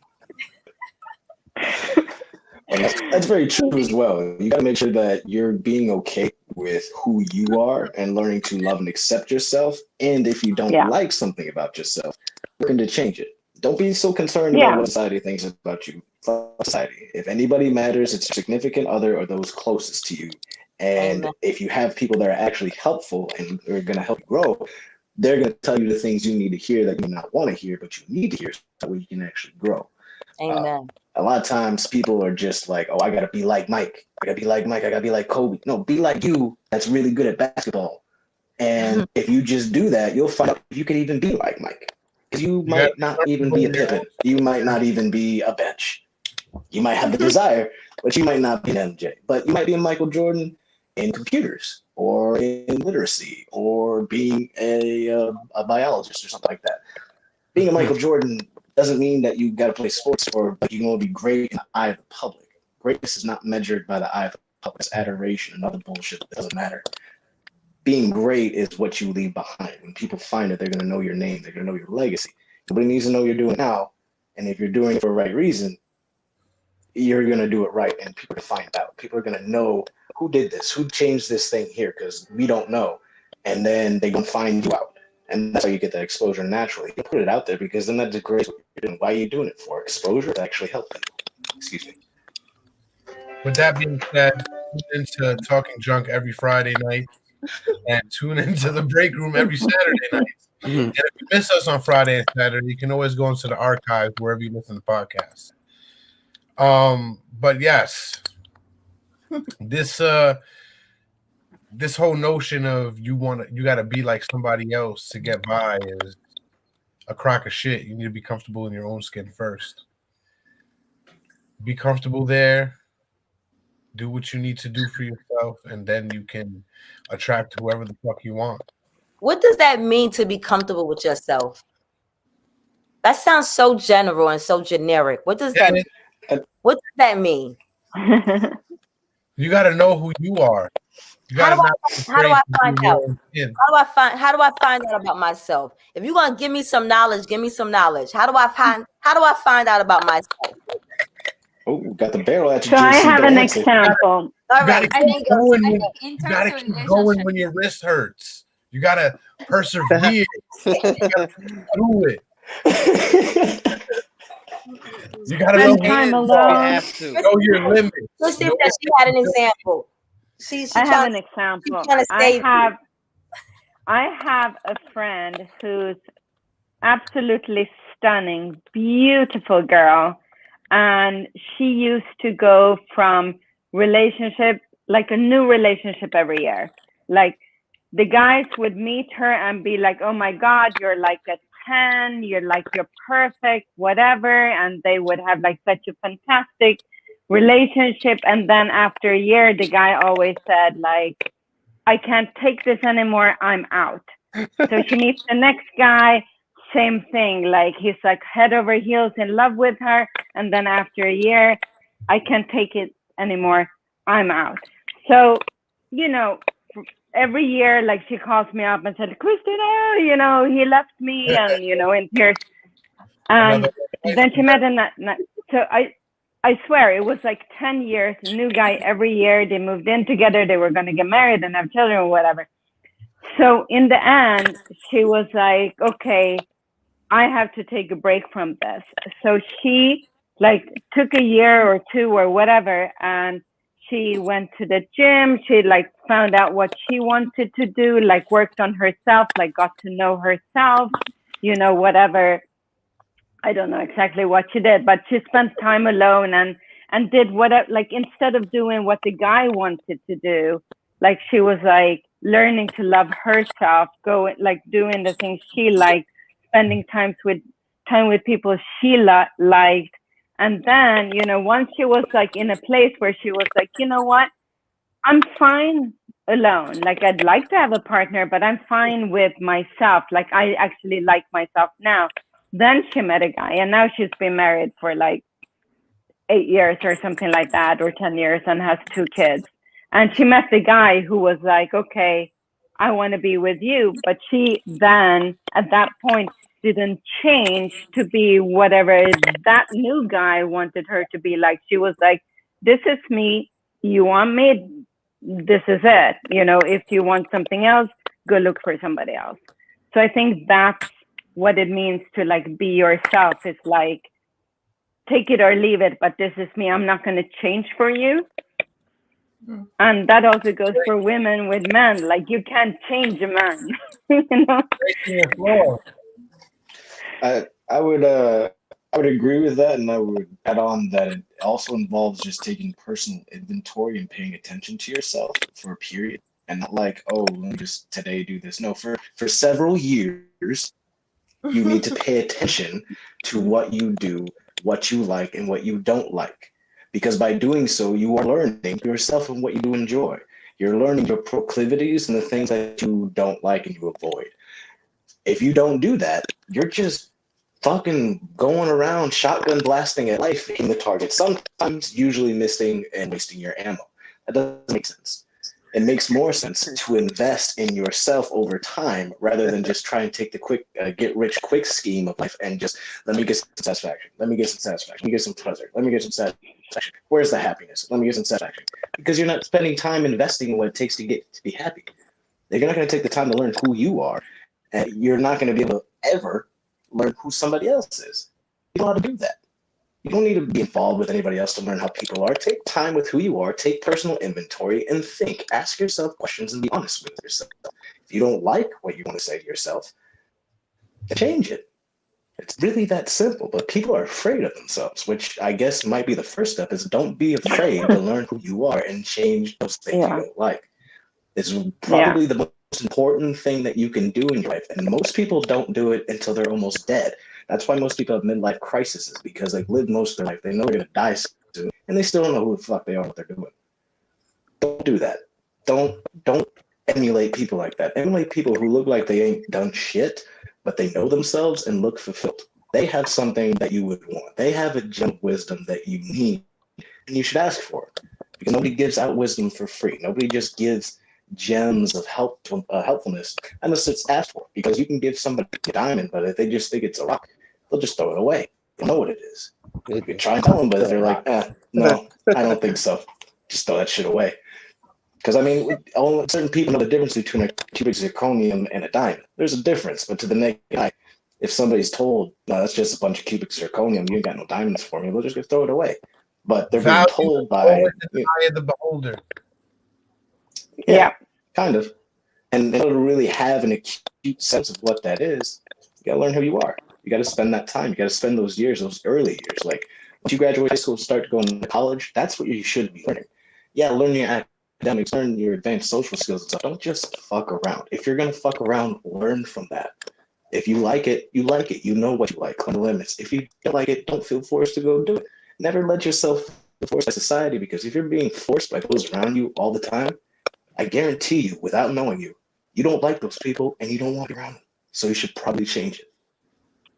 That's very true as well. You got to make sure that you're being okay with who you are and learning to love and accept yourself. And if you don't like something about yourself, working to change it. Don't be so concerned about what society thinks about you. Society. If anybody matters, it's your significant other or those closest to you. And if you have people that are actually helpful and are going to help you grow, they're going to tell you the things you need to hear that you may not want to hear, but you need to hear so that way you can actually grow. Amen. A lot of times people are just like, oh, I got to be like Mike. I got to be like Mike. I got to be like Kobe. No, be like you. That's really good at basketball. And if you just do that, you'll find out you can even be like Mike. Because you might not even be a Pippen. You might not even be a Bench. You might have the desire, but you might not be an MJ. But you might be a Michael Jordan in computers or in literacy or being a biologist or something like that. Being a Michael Jordan doesn't mean that you got to play sports or like you're going to be great in the eye of the public. Greatness is not measured by the eye of the public. It's adoration and other bullshit that doesn't matter. Being great is what you leave behind. When people find it, they're going to know your name. They're going to know your legacy. Nobody needs to know you're doing it now. And if you're doing it for the right reason, you're going to do it right. And people are going to find out. People are going to know who did this, who changed this thing here, because we don't know. And then they're going to find you out. And that's how you get that exposure naturally. You put it out there because then that degrades what you're doing. Why are you doing it for? Exposure to actually help people. Excuse me. With that being said, tune into Talking Junk every Friday night and tune into the Break Room every Saturday night. And if you miss us on Friday and Saturday, you can always go into the archives wherever you listen to podcasts. But yes, this whole notion of you got to be like somebody else to get by is a crock of shit. You need to be comfortable in your own skin first. Be comfortable there. Do what you need to do for yourself, and then you can attract whoever the fuck you want. What does that mean to be comfortable with yourself? That sounds so general and so generic. What does that mean? You got to know who you are. How do I find out? How do I find out about myself? If you're gonna give me some knowledge, give me some knowledge. How do I find out about myself? Oh, got the barrel at you. So I have an example. All right. You gotta keep going when your wrist hurts. You gotta persevere. You gotta do it. You gotta know your limits. Let's see if she had an example. I have an example. I have a friend who's absolutely stunning, beautiful girl. And she used to go from relationship, like a new relationship every year. Like the guys would meet her and be like, oh my God, you're like a 10, you're perfect, whatever. And they would have like such a fantastic relationship. And then after a year, the guy always said like, I can't take this anymore, I'm out. So she meets the next guy. Same thing, like he's like head over heels in love with her, and then after a year, I can't take it anymore, I'm out. So, you know, every year, like she calls me up and said, Christina, you know, he left me, and you know, in tears. And then she met so I swear it was like 10 years, new guy every year. They moved in together, they were gonna get married and have children or whatever. So in the end, she was like, okay, I have to take a break from this. So she like took a year or two or whatever, and she went to the gym. She like found out what she wanted to do, like worked on herself, like got to know herself, you know, whatever. I don't know exactly what she did, but she spent time alone and did whatever, like instead of doing what the guy wanted to do, like she was like learning to love herself, doing the things she liked, spending time with people she liked. And then, you know, once she was like in a place where she was like, you know what, I'm fine alone. Like I'd like to have a partner, but I'm fine with myself. Like I actually like myself now. Then she met a guy, and now she's been married for like 8 years or something like that, or 10 years, and has 2 kids. And she met the guy who was like, okay, I want to be with you. But she then, at that point, didn't change to be whatever that new guy wanted her to be. Like, she was like, this is me. You want me? This is it. You know, if you want something else, go look for somebody else. So I think that's what it means to like be yourself. It's like, take it or leave it, but this is me. I'm not going to change for you. And that also goes for women with men. Like you can't change a man. You know? I would agree with that, and I would add on that it also involves just taking personal inventory and paying attention to yourself for a period, and not like, oh, let me just today do this. No, for several years, you need to pay attention to what you do, what you like, and what you don't like. Because by doing so, you are learning yourself and what you do enjoy. You're learning your proclivities and the things that you don't like and you avoid. If you don't do that, you're just fucking going around shotgun blasting at life, hitting the target, sometimes usually missing and wasting your ammo. That doesn't make sense. It makes more sense to invest in yourself over time rather than just try and take the quick get rich quick scheme of life and just let me get some satisfaction. Let me get some satisfaction. Let me get some pleasure. Let me get some satisfaction. Where's the happiness? Let me get some satisfaction. Because you're not spending time investing in what it takes to be happy. You're not going to take the time to learn who you are, and you're not going to be able to ever learn who somebody else is. You don't know how to do that. You don't need to be involved with anybody else to learn how people are. Take time with who you are, take personal inventory, and think. Ask yourself questions and be honest with yourself. If you don't like what you want to say to yourself, change it. It's really that simple, but people are afraid of themselves, which I guess might be the first step is don't be afraid to learn who you are and change those things you don't like. It's probably the most important thing that you can do in your life, and most people don't do it until they're almost dead. That's why most people have midlife crises, because they've lived most of their life. They know they're going to die soon, and they still don't know who the fuck they are, what they're doing. Don't do that. Don't emulate people like that. Emulate people who look like they ain't done shit, but they know themselves and look fulfilled. They have something that you would want. They have a gem of wisdom that you need, and you should ask for it. Because nobody gives out wisdom for free. Nobody just gives gems of helpfulness unless it's asked for. Because you can give somebody a diamond, but if they just think it's a rock, they'll just throw it away. They know what it is. You can try and tell them, but if they're like, no, I don't think so. Just throw that shit away. Because, I mean, only certain people know the difference between a cubic zirconium and a diamond. There's a difference, but to the naked eye, if somebody's told, no, that's just a bunch of cubic zirconium, you ain't got no diamonds for me, they'll just throw it away. But they're being told by the eye of the beholder. Yeah, kind of. And in order to really have an acute sense of what that is, you got to learn who you are. You got to spend that time. You got to spend those years, those early years. Like, once you graduate high school and start going to college, that's what you should be learning. Yeah, learn your academics, learn your advanced social skills and stuff. Don't just fuck around. If you're going to fuck around, learn from that. If you like it, you like it. You know what you like. Learn the limits. If you don't like it, don't feel forced to go do it. Never let yourself be forced by society, because if you're being forced by those around you all the time, I guarantee you, without knowing you, you don't like those people and you don't want to be around them. So you should probably change it.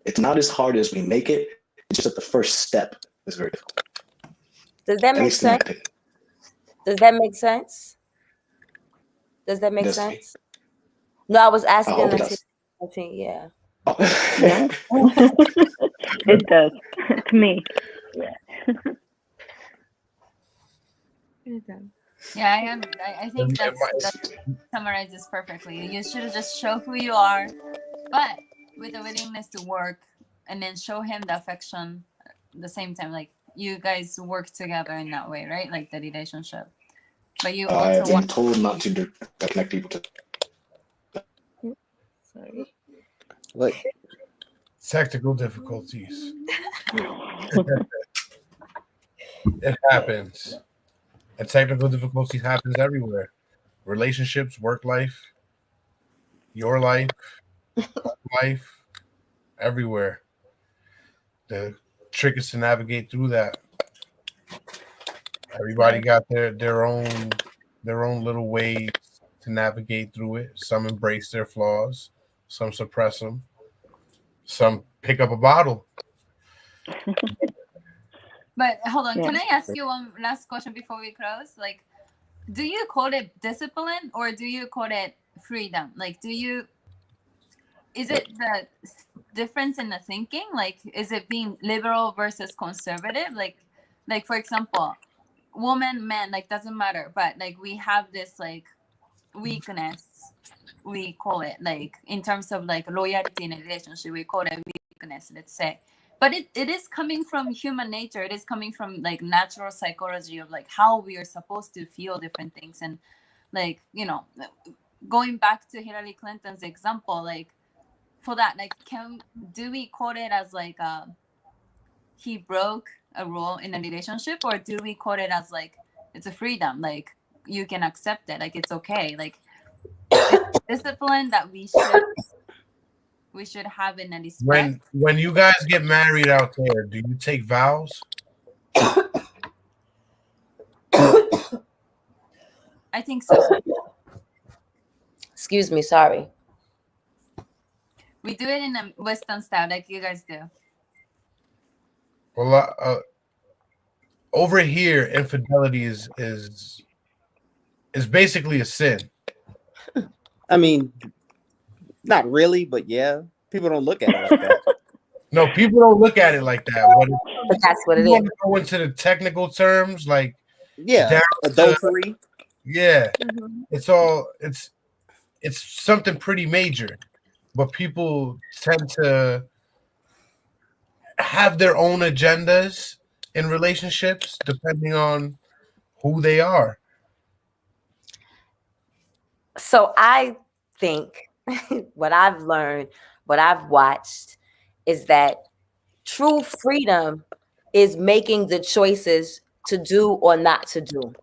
It's not as hard as we make it. It's just that the first step is very difficult. Does that make sense? Does that make sense? Does that make sense? No, I was asking. Yeah. Yeah. It does to me. Yeah. Yeah, I think that summarizes perfectly. You should just show who you are, but with a willingness to work, and then show him the affection at the same time. Like you guys work together in that way, right? Like the relationship. But you also I've been told not to connect people to. Sorry. What? Technical difficulties. It happens. And technical difficulties happens everywhere. Relationships, work life, your life, life, everywhere. The trick is to navigate through that. Everybody got their own little ways to navigate through it. Some embrace their flaws, some suppress them, some pick up a bottle. But hold on, Yeah. can I ask you one last question before we close? Like, do you call it discipline or do you call it freedom? Like, is it the difference in the thinking? Like, is it being liberal versus conservative? Like for example, woman, man, like doesn't matter, but like we have this like weakness, we call it, like in terms of like loyalty in a relationship, we call it weakness, let's say. But it is coming from human nature. It is coming from like natural psychology of like how we are supposed to feel different things. And like, you know, going back to Hillary Clinton's example, like for that, like do we call it as like he broke a rule in a relationship, or do we call it as like it's a freedom, like you can accept it, like it's okay, like it's discipline that we should have in a respect? When you guys get married out there, do you take vows? I think so. Excuse me, sorry. We do it in a Western style, like you guys do. Well, over here, infidelity is basically a sin. I mean, not really, but yeah, people don't look at it like that. No, people don't look at it like that. But that's what it You is. want to go into the technical terms, like Yeah, adultery. Yeah, Mhm. it's something pretty major, but people tend to have their own agendas in relationships depending on who they are. So I think what I've learned, what I've watched, is that true freedom is making the choices to do or not to do.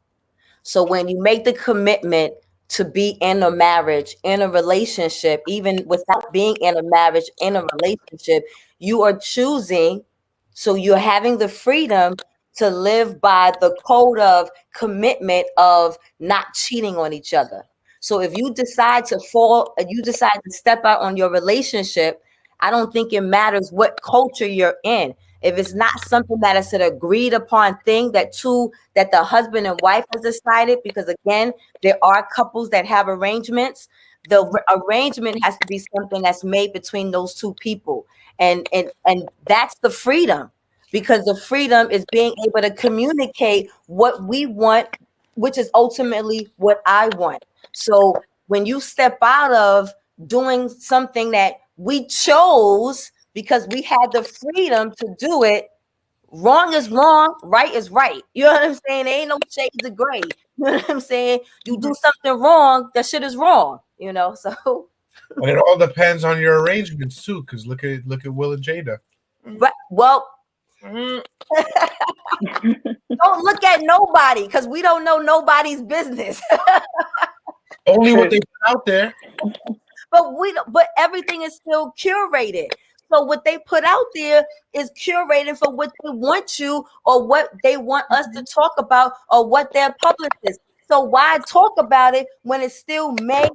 So when you make the commitment to be in a marriage, in a relationship, even without being in a marriage, in a relationship, you are choosing. So you're having the freedom to live by the code of commitment of not cheating on each other. So if you decide to step out on your relationship, I don't think it matters what culture you're in. If it's not something that is an agreed upon thing that the husband and wife has decided, because again, there are couples that have arrangements. The arrangement has to be something that's made between those two people, and that's the freedom, because the freedom is being able to communicate what we want, which is ultimately what I want. So when you step out of doing something that we chose because we had the freedom to do it, wrong is wrong, right is right. You know what I'm saying? There ain't no shades of gray. You know what I'm saying? You do something wrong, that shit is wrong. You know, so. And it all depends on your arrangements too, because look at Will and Jada. But well, don't look at nobody, because we don't know nobody's business. Only what they put out there. But everything is still curated. So what they put out there is curated for what they want you, or what they want us to talk about, or what their publicists. So why talk about it when it still may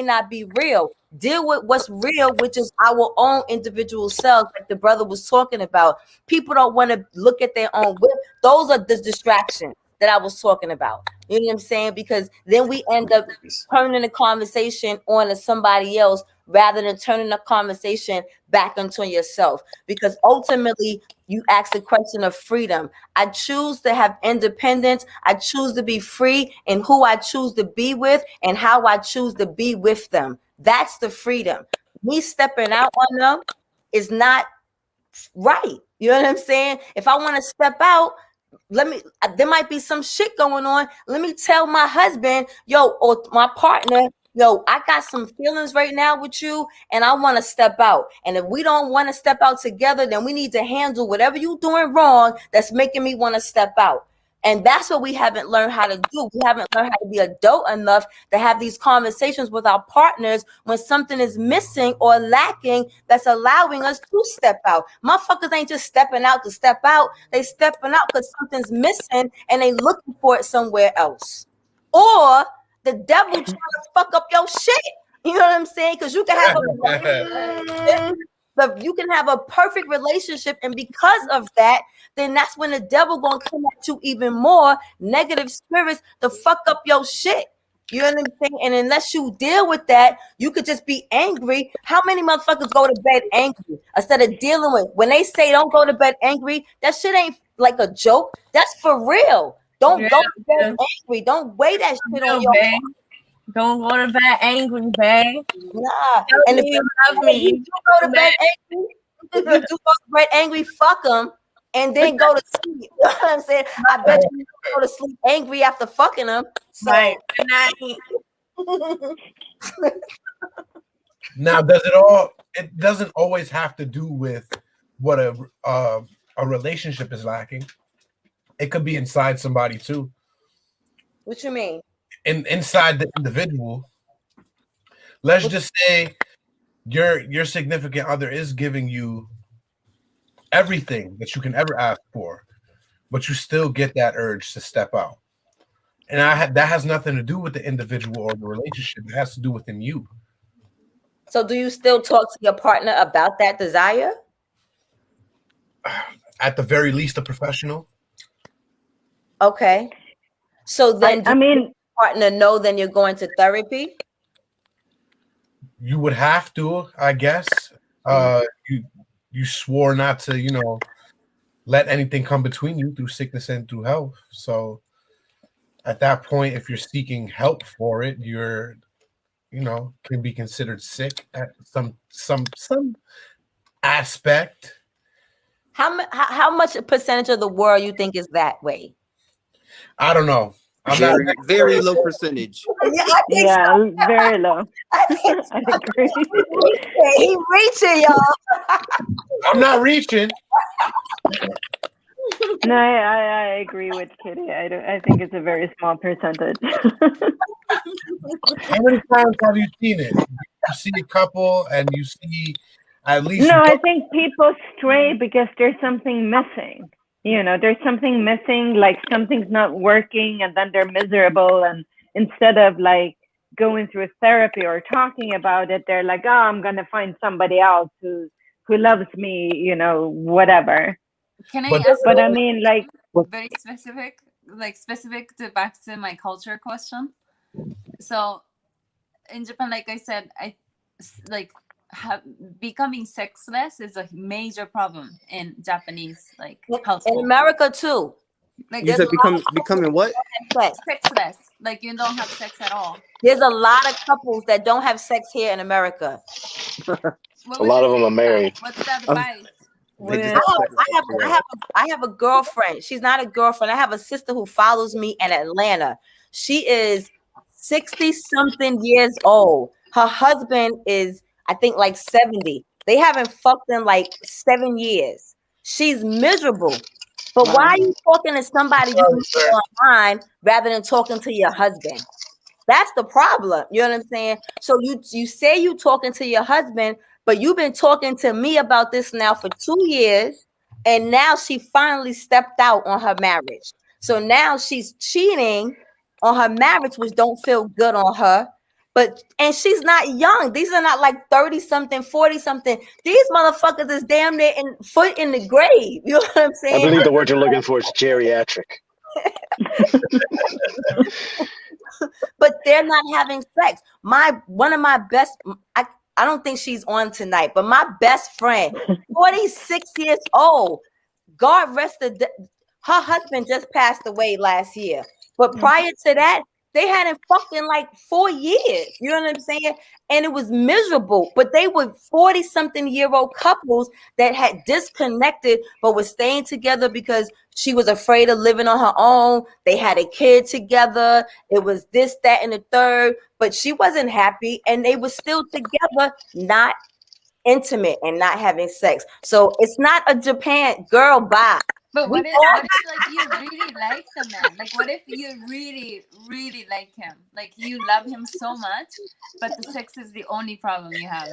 not be real? Deal with what's real, which is our own individual selves, like the brother was talking about. People don't want to look at their own whip. Those are the distractions that I was talking about. You know what I'm saying? Because then we end up turning the conversation on to somebody else rather than turning the conversation back onto yourself. Because ultimately, you ask the question of freedom. I choose to have independence. I choose to be free in who I choose to be with and how I choose to be with them. That's the freedom. Me stepping out on them is not right. You know what I'm saying? If I want to step out, there might be some shit going on. Let me tell my husband, or my partner, I got some feelings right now with you, and I want to step out. And if we don't want to step out together, then we need to handle whatever you're doing wrong that's making me want to step out. And that's what we haven't learned how to do. We haven't learned how to be adult enough to have these conversations with our partners when something is missing or lacking that's allowing us to step out. Motherfuckers ain't just stepping out to step out. They stepping out because something's missing and they looking for it somewhere else. Or the devil trying to fuck up your shit. You know what I'm saying? Because you can have you can have a perfect relationship, and because of that, then that's when the devil gonna come at you even more, negative spirits to fuck up your shit. You know what I'm saying? And unless you deal with that, you could just be angry. How many motherfuckers go to bed angry instead of dealing with? When they say don't go to bed angry, that shit ain't like a joke. That's for real. Don't go to bed angry. Don't weigh that shit on your heart. Don't go to bed angry, babe. Nah. And if you love me, you do go to bed angry, if you do go to bed angry, fuck them and then go to sleep. You know what I'm saying? I bet you go to sleep angry after fucking them. So Right. Now, it doesn't always have to do with what a relationship is lacking. It could be inside somebody too. what you mean? Inside the individual. Let's just say your significant other is giving you everything that you can ever ask for, but you still get that urge to step out. And that has nothing to do with the individual or the relationship. It has to do within you. So do you still talk to your partner about that desire? At the very least, a professional. Okay. So then I mean, your partner know then you're going to therapy? You would have to, I guess. You swore not to, let anything come between you through sickness and through health. So at that point, if you're seeking help for it, you're, can be considered sick at some aspect. How much percentage of the world you think is that way? I don't know. Very low percentage. Yeah, I think so. Very low. I think so. I agree. He reaching, y'all. I'm not reaching. No, I agree with Kitty. I think it's a very small percentage. How many times have you seen it? You see a couple and you see at least. No, I think people stray because there's something missing. There's something missing, like something's not working, and then they're miserable. And instead of like going through therapy or talking about it, they're like, "Oh, I'm gonna find somebody else who loves me," whatever. Can I But- ask But you I mean, like, very specific to back to my culture question? So in Japan, like I said, becoming sexless is a major problem in Japanese household. In America too. Like You said becoming what? sexless, like you don't have sex at all. There's a lot of couples that don't have sex here in America. A lot of them are married. What's the advice? I have a girlfriend. She's not a girlfriend. I have a sister who follows me in Atlanta. She is 60-something years old. Her husband is, I think, like 70. They haven't fucked in like 7 years. She's miserable. But why are you talking to somebody you meet online rather than talking to your husband? That's the problem. You know what I'm saying? So you say you talking to your husband, but you've been talking to me about this now for 2 years, and now she finally stepped out on her marriage. So now she's cheating on her marriage, which don't feel good on her. And she's not young. These are not like 30-something, 40-something. These motherfuckers is damn near foot in the grave. You know what I'm saying? I believe the word you're looking for is geriatric. But they're not having sex. One of my best, I don't think she's on tonight, but my best friend, 46 years old, God rest her husband just passed away last year. But prior to that, they hadn't fucked in like 4 years. You know what I'm saying? And it was miserable. But they were 40-something-year-old couples that had disconnected, but were staying together because she was afraid of living on her own. They had a kid together. It was this, that, and the third. But she wasn't happy. And they were still together, not intimate and not having sex. So it's not a Japan girl, bye. But what if like you really like the man? Like what if you really, really like him? Like you love him so much, but the sex is the only problem you have.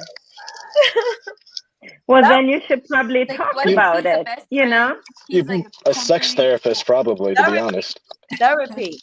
Well, then you should probably Like, talk what if about he's the it, best you know? friend? He's like A sex therapist, probably, to be honest. Therapy.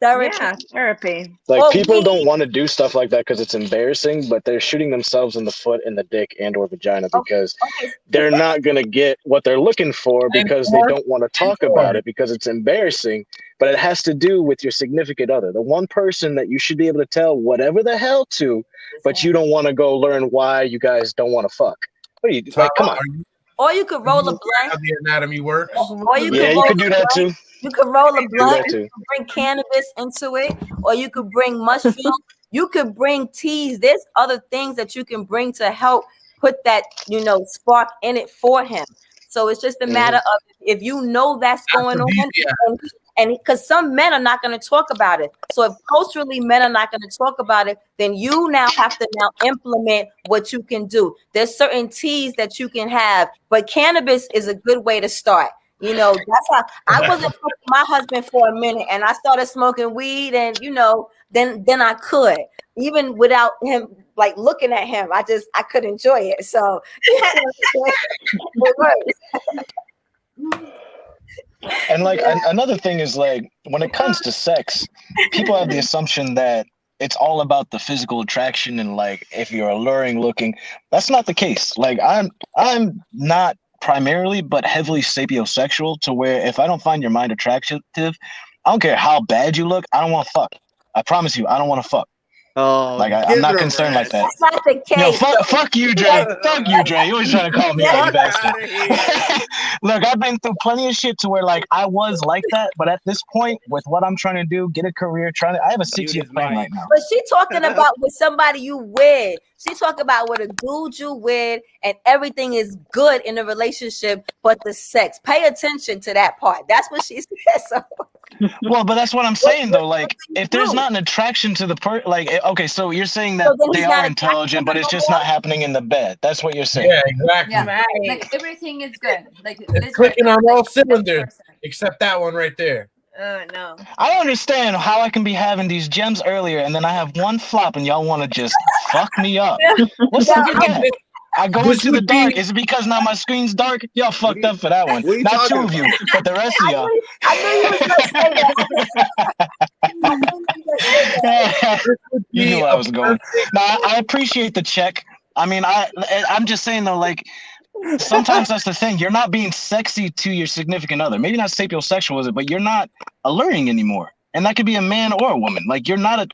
Therapy. Yeah, therapy. Like Or people we- don't want to do stuff like that because it's embarrassing, but they're shooting themselves in the foot, in the dick, and or vagina because Okay. they're not gonna get what they're looking for because they don't want to talk about it because it's embarrassing. But it has to do with your significant other, the one person that you should be able to tell whatever the hell to, but you don't want to go learn why you guys don't want to fuck. What are you like? Come on. Or you could roll a How blunt. the anatomy works. Or you Yeah, could you roll could do that too. You could roll a Do blunt. that too. You could bring cannabis into it, or you could bring mushroom. You could bring teas. There's other things that you can bring to help put that spark in it for him. So it's just a matter of if you know that's going on, and because some men are not going to talk about it. So if culturally men are not going to talk about it, then you now have to implement what you can do. There's certain teas that you can have, but cannabis is a good way to start. That's how I wasn't with my husband for a minute, and I started smoking weed, and then I could, even without him like looking at him. I could enjoy it. So it works. And like another thing is like when it comes to sex, people have the assumption that it's all about the physical attraction and like if you're alluring looking. That's not the case. Like I'm not primarily but heavily sapiosexual to where if I don't find your mind attractive, I don't care how bad you look, I don't want to fuck. I promise you, I don't want to fuck. Oh, like I'm not concerned like that. That's not the case. Fuck you, Dre. Fuck you, Dre. You always trying to call me out, you bastard. Look, I've been through plenty of shit to where like I was like that, but at this point, with what I'm trying to do, get a career, I have a 6-year plan right now. But she talking about with somebody you with. She talking about with a dude you with, and everything is good in the relationship, but the sex. Pay attention to that part. That's what she said. So. Well, but that's what I'm saying though. Like, if there's not an attraction to the okay, so you're saying that they are intelligent, but it's just not happening in the bed. That's what you're saying. Yeah, exactly. Yeah, like everything is good. Like it's clicking on all cylinders except that one right there. No. I don't understand how I can be having these gems earlier and then I have one flop and y'all want to just fuck me up. What's up with that? I go into the dark. Is it because now my screen's dark? Y'all fucked up for that one. Not two of you, but the rest of y'all. You knew I was going. Now I appreciate the check. I mean, I'm just saying though, like sometimes that's the thing. You're not being sexy to your significant other. Maybe not sapiosexual is it, but you're not alluring anymore. And that could be a man or a woman. Like you're not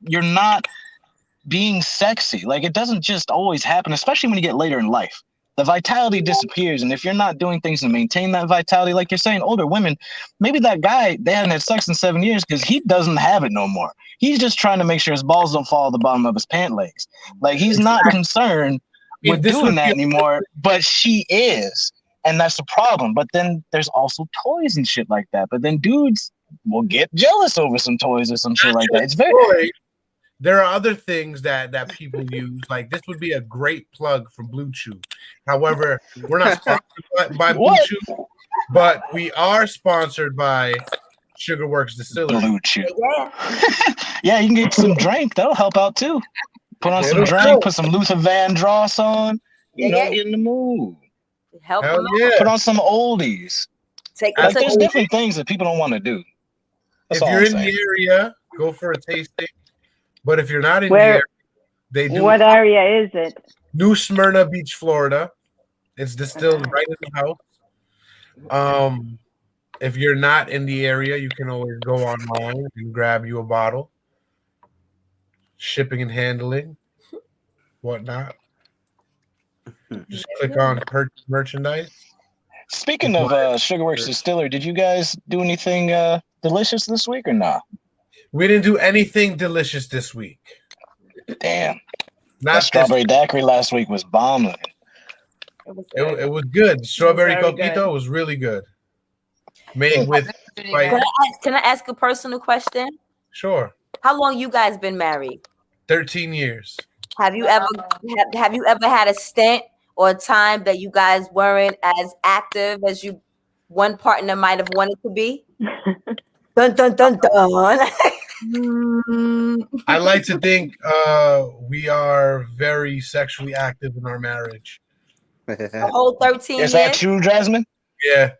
being sexy. Like it doesn't just always happen, especially when you get later in life. The vitality disappears, and if you're not doing things to maintain that vitality, like you're saying, older women, maybe that guy, they haven't had sex in 7 years because he doesn't have it no more. He's just trying to make sure his balls don't fall at the bottom of his pant legs. Like he's not concerned with doing that anymore, but she is, and that's the problem. But then there's also toys and shit like that. But then dudes will get jealous over some toys or some shit like that. It's very. There are other things that people use. Like this would be a great plug for Blue Chew. However, we're not sponsored by Blue Chew, but we are sponsored by Sugarworks Distillery. Blue Chew. Yeah, you can get some drink. That'll help out too. Put on some drink. Put some Luther Vandross on. Get in the mood. Help Hell them yeah. out. Put on some oldies. Like, there's different things that people don't want to do. That's if all you're I'm in saying. the area, go for a tasting. But if you're not in the area, they do. What area is it? New Smyrna Beach, Florida. It's distilled right in the house. If you're not in the area, you can always go online and grab you a bottle. Shipping and handling, whatnot. Just click on purchase merchandise. Speaking of Sugarworks Distillery, did you guys do anything delicious this week or not? We didn't do anything delicious this week. Damn. Not strawberry daiquiri last week was bombing. It was good. Strawberry coquito was really good. Made with Can I ask a personal question? Sure. How long you guys been married? 13 years. Have you ever had a stint or a time that you guys weren't as active as one partner might have wanted to be? Dun dun dun dun. I like to think we are very sexually active in our marriage. The whole 13 years? Is that true, Jasmine? Yeah,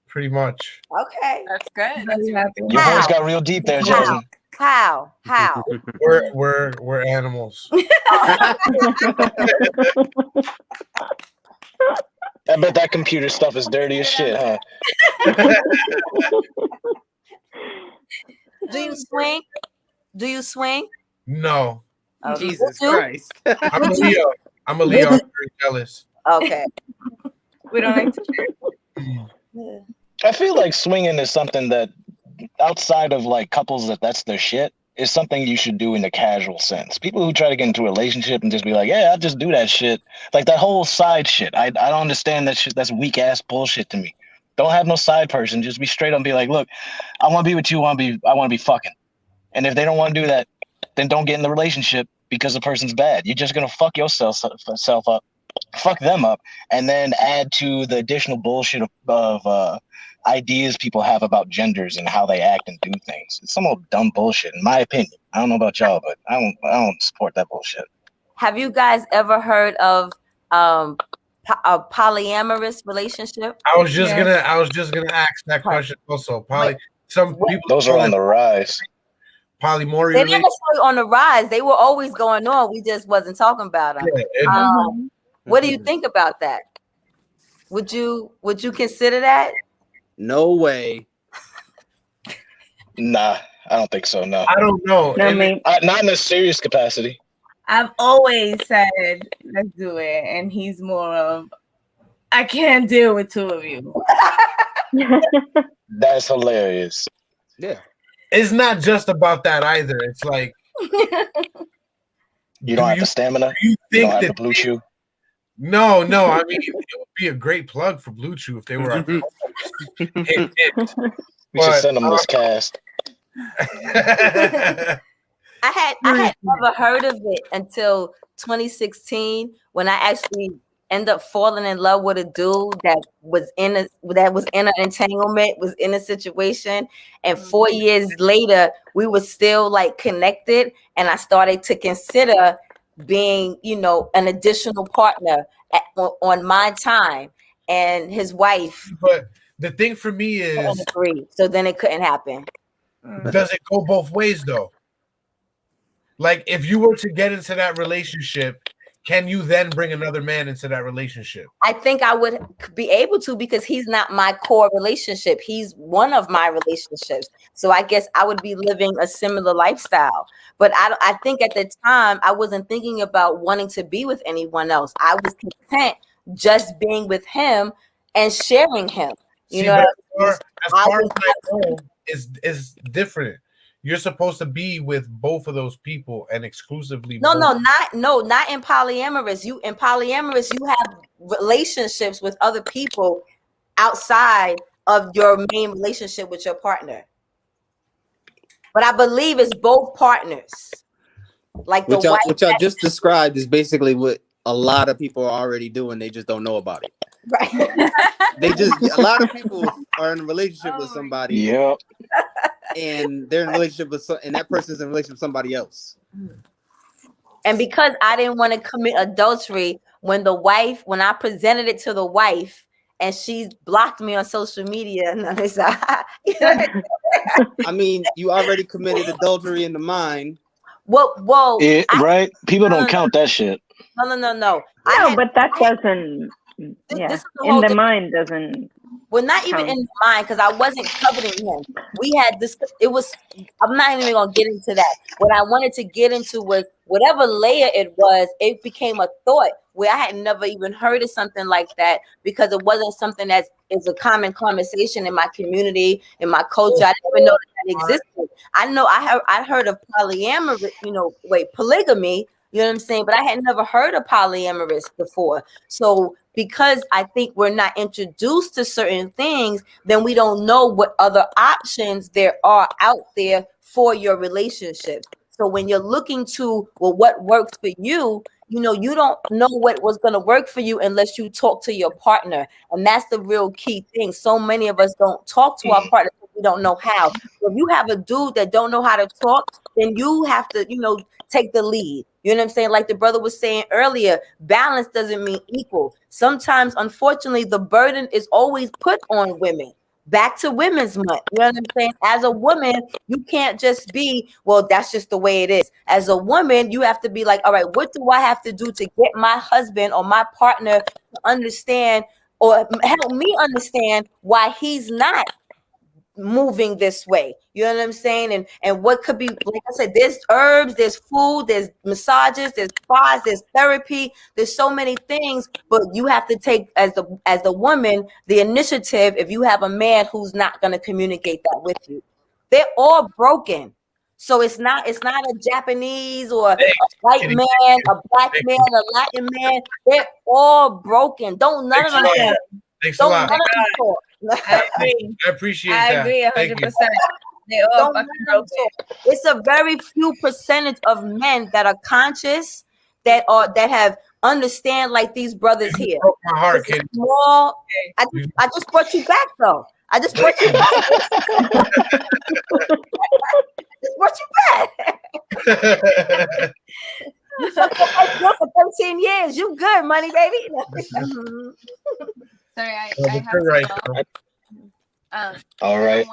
pretty much. Okay. That's good. Your voice got real deep there, Jasmine. How? We're animals. I bet that computer stuff is dirty as shit, huh? Do you swing? Do you swing? No, Jesus Would you? Christ. I'm a Leo. I'm a Leo. I'm very jealous. Okay. We don't like to. I feel like swinging is something that, outside of like couples that's their shit, is something you should do in a casual sense. People who try to get into a relationship and just be like, yeah, I'll just do that shit. Like that whole side shit. I don't understand that shit. That's weak ass bullshit to me. Don't have no side person. Just be straight up and be like, look, I want to be with you. I want to be fucking. And if they don't want to do that, then don't get in the relationship because the person's bad. You're just going to fuck yourself up, fuck them up, and then add to the additional bullshit of ideas people have about genders and how they act and do things. It's some old dumb bullshit, in my opinion. I don't know about y'all, but I don't support that bullshit. Have you guys ever heard of a polyamorous relationship? I was just gonna ask that question also. Some people Those are on the rise. Polyamory. They didn't necessarily on the rise. They were always going on. We just wasn't talking about them. Yeah, what do you think about that? Would you consider that? No way. Nah, I don't think so. No, I don't know. not in a serious capacity. I've always said, let's do it. And he's more of, I can't deal with two of you. That's hilarious. Yeah. It's not just about that either. It's like you don't have the stamina. You don't have the Blue Chew. No. I mean, it would be a great plug for Blue Chew if they were. We should send them this cast. I had never heard of it until 2016 when I actually ended up falling in love with a dude that was in an entanglement, was in a situation, and 4 years later we were still like connected, and I started to consider being, an additional partner on my time, and his wife. But the thing for me is, agree, so then it couldn't happen. Does it go both ways though? Like, if you were to get into that relationship, can you then bring another man into that relationship? I think I would be able to, because he's not my core relationship. He's one of my relationships. So I guess I would be living a similar lifestyle. But I think at the time, I wasn't thinking about wanting to be with anyone else. I was content just being with him and sharing him. As far as I know, is different. You're supposed to be with both of those people and exclusively. Not in polyamorous. In polyamorous, you have relationships with other people outside of your main relationship with your partner. But I believe it's both partners. Like what y'all just described is basically what a lot of people are already doing. They just don't know about it. Right. A lot of people are in a relationship with somebody. Yep. And they're in a relationship with and that person's in a relationship with somebody else. And because I didn't want to commit adultery, when I presented it to the wife and she blocked me on social media, and I mean, you already committed adultery in the mind. Well, right? People don't count that shit. No. No, but that doesn't. Yeah, in the mind doesn't. Well, not even in the mind, because I wasn't coveting him. We had this. I'm not even gonna get into that. What I wanted to get into was whatever layer it was. It became a thought where I had never even heard of something like that, because it wasn't something that is a common conversation in my community, in my culture. I didn't even know that existed. I know I heard of polyamory, polygamy. You know what I'm saying? But I had never heard of polyamorous before. So because I think we're not introduced to certain things, then we don't know what other options there are out there for your relationship. So when you're looking to, what works for you, you don't know what was going to work for you unless you talk to your partner. And that's the real key thing. So many of us don't talk to our partner. We don't know how. So if you have a dude that don't know how to talk, then you have to, take the lead. You know what I'm saying? Like the brother was saying earlier, balance doesn't mean equal. Sometimes, unfortunately, the burden is always put on women. back to Women's Month. You know what I'm saying? As a woman, you can't just be, well, that's just the way it is. As a woman, you have to be like, all right, what do I have to do to get my husband or my partner to understand or help me understand why he's not moving this way? You know what I'm saying? And what could be, like I said, there's herbs, there's food, there's massages, there's spas, there's therapy, there's so many things, but you have to take as the woman the initiative if you have a man who's not going to communicate that with you. They're all broken. So it's not a Japanese or a white man, a black man, a Latin man. They're all broken. Don't none of them Thanks a lot. talk. I agree. I appreciate I that. agree Thank 100%. you. They all Don't fucking none of them broken. talk. It's a very few percentage of men that are conscious, that have understand like these brothers here. Broke my heart, It's a kid. small. I just brought you back though. I just brought you back. Just brought you back. You fucked up my girl for 13 years. You good, money baby. Sorry, I Well, have you're to right, go. girl. All right.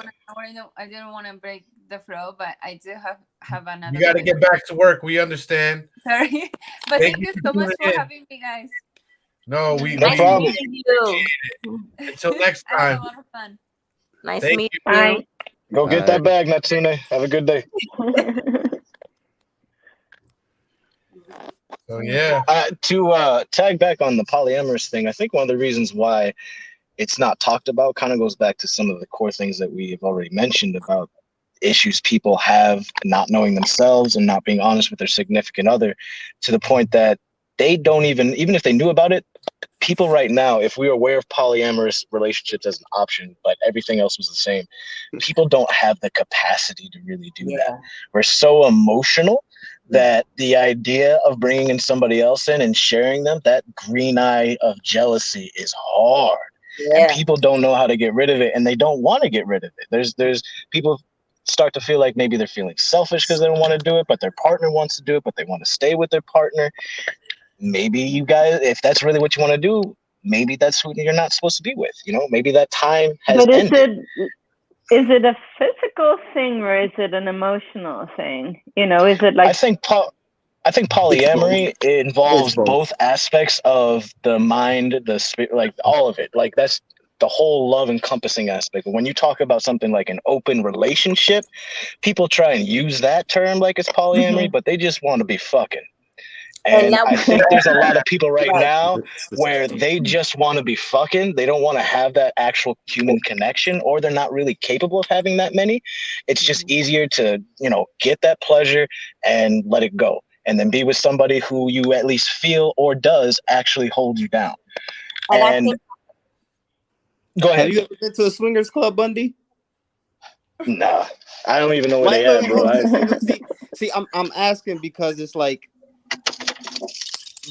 I didn't want to break the flow, but I do have another. You got to question. get back to work. We understand. Sorry, but Thank thank you you so for much tuning for in. having me, guys. No, we No we problem. Meeting you. until next I had a time. lot of fun. Nice Thank meeting you. Bye. Go get that bag, Natsune. Have a good day. So yeah, To tag back on the polyamorous thing, I think one of the reasons why it's not talked about kind of goes back to some of the core things that we have already mentioned about issues people have not knowing themselves and not being honest with their significant other, to the point that they don't even if they knew about it, people right now, if we were aware of polyamorous relationships as an option, but everything else was the same, people don't have the capacity to really do that. We're so emotional that the idea of bringing in somebody else in and sharing them, that green eye of jealousy is hard. And people don't know how to get rid of it, and they don't want to get rid of it. There's people start to feel like maybe they're feeling selfish because they don't want to do it, but their partner wants to do it, but they want to stay with their partner. Maybe you guys, if that's really what you want to do, maybe that's who you're not supposed to be with. You know, maybe that time has But ended. is it a physical thing or is it an emotional thing? You know, is it like I think polyamory involves It's both. both aspects of the mind, the spirit, like all of it. Like that's the whole love encompassing aspect. When you talk about something like an open relationship, people try and use that term like it's polyamory, but they just want to be fucking. And I think there's a lot of people right now where they just want to be fucking. They don't want to have that actual human connection, or they're not really capable of having that many. It's just easier to, get that pleasure and let it go. And then be with somebody who you at least feel or does actually hold you down. And go ahead. Have you ever been to a swingers club, Bundy? Nah, I don't even know where they at, bro. See, I'm asking because it's like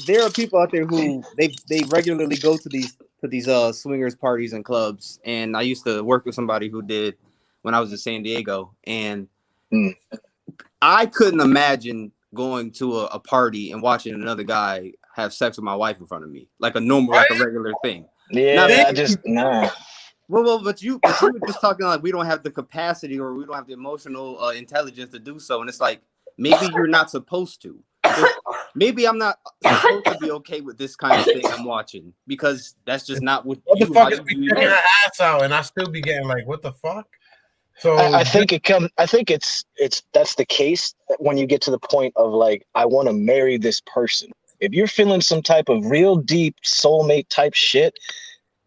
there are people out there who they regularly go to these swingers parties and clubs, and I used to work with somebody who did when I was in San Diego, and I couldn't imagine going to a party and watching another guy have sex with my wife in front of me, like a normal, like a regular thing. Yeah, nah. Well, but you were just talking like we don't have the capacity or we don't have the emotional intelligence to do so, and it's like maybe you're not supposed to. Maybe I'm not supposed to be okay with this kind of thing I'm watching because that's just not what the you fuck is do. me getting her ass out, and I still be getting like, what the fuck? So I think it's that's the case when you get to the point of like, I want to marry this person. If you're feeling some type of real deep soulmate type shit,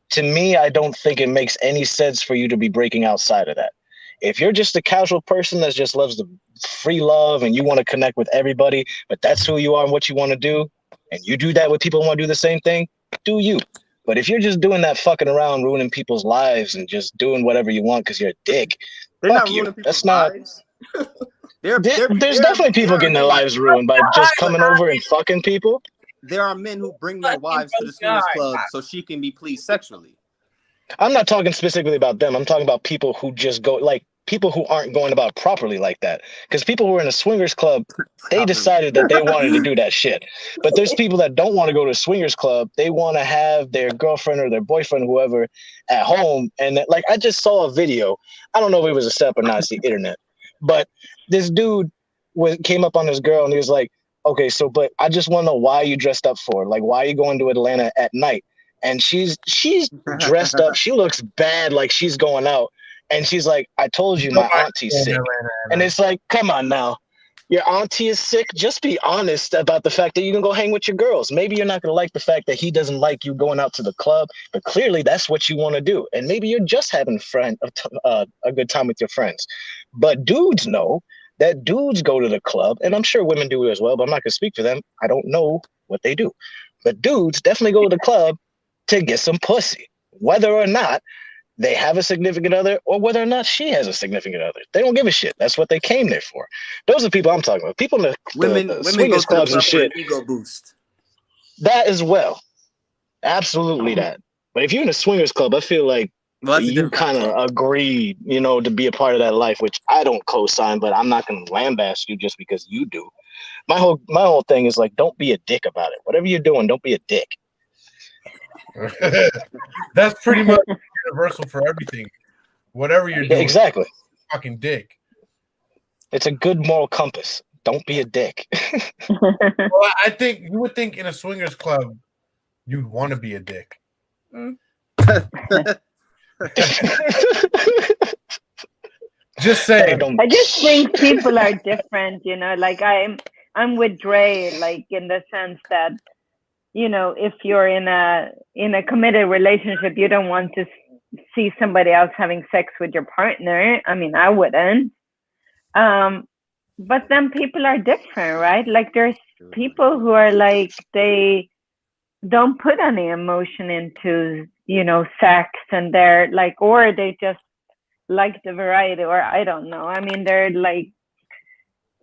to me, I don't think it makes any sense for you to be breaking outside of that. If you're just a casual person that just loves the free love and you want to connect with everybody, but that's who you are and what you want to do, and you do that with people who want to do the same thing, do you. But if you're just doing that fucking around, ruining people's lives and just doing whatever you want because you're a dick, They're fuck not you. ruining people's That's not. lives. There's definitely people getting their lives ruined by just coming over and fucking people. There are men who bring their wives to the swingers club so she can be pleased sexually. I'm not talking specifically about them. I'm talking about people who just go, like, people who aren't going about properly like that. Because people who are in a swingers club, they decided that they wanted to do that shit. But there's people that don't want to go to a swingers club. They want to have their girlfriend or their boyfriend, whoever, at home. And like, I just saw a video. I don't know if it was a step or not. It's the internet. But this dude came up on this girl and he was like, okay, so, but I just want to know why you dressed up for. Like, why are you going to Atlanta at night? And she's dressed up. She looks bad, like she's going out. And she's like, I told you my auntie's sick. And it's like, come on now. Your auntie is sick. Just be honest about the fact that you can go hang with your girls. Maybe you're not going to like the fact that he doesn't like you going out to the club, but clearly that's what you want to do. And maybe you're just having a good time with your friends. But dudes know that dudes go to the club, and I'm sure women do it as well, but I'm not going to speak for them. I don't know what they do. But dudes definitely go to the club to get some pussy, whether or not they have a significant other or whether or not she has a significant other. They don't give a shit. That's what they came there for. Those are people I'm talking about. People in the Women swingers go to the clubs club and shit. for an ego boost. That as well. Absolutely that. But if you're in a swingers club, I feel like you kind of agreed, you know, to be a part of that life, which I don't co-sign, but I'm not going to lambast you just because you do. My whole thing is like, don't be a dick about it. Whatever you're doing, don't be a dick. That's pretty much universal for everything. Whatever you're doing, exactly. Fucking dick. It's a good moral compass. Don't be a dick. Well, I think you would think in a swingers club, you'd want to be a dick. Just saying. I just think people are different, you know. Like I'm with Dre, like in the sense that, you know, if you're in a committed relationship, you don't want to see somebody else having sex with your partner. I mean, I wouldn't. But then people are different, right? Like there's people who are like, they don't put any emotion into, you know, sex, and they're like, or they just like the variety, or I don't know. I mean, they're like,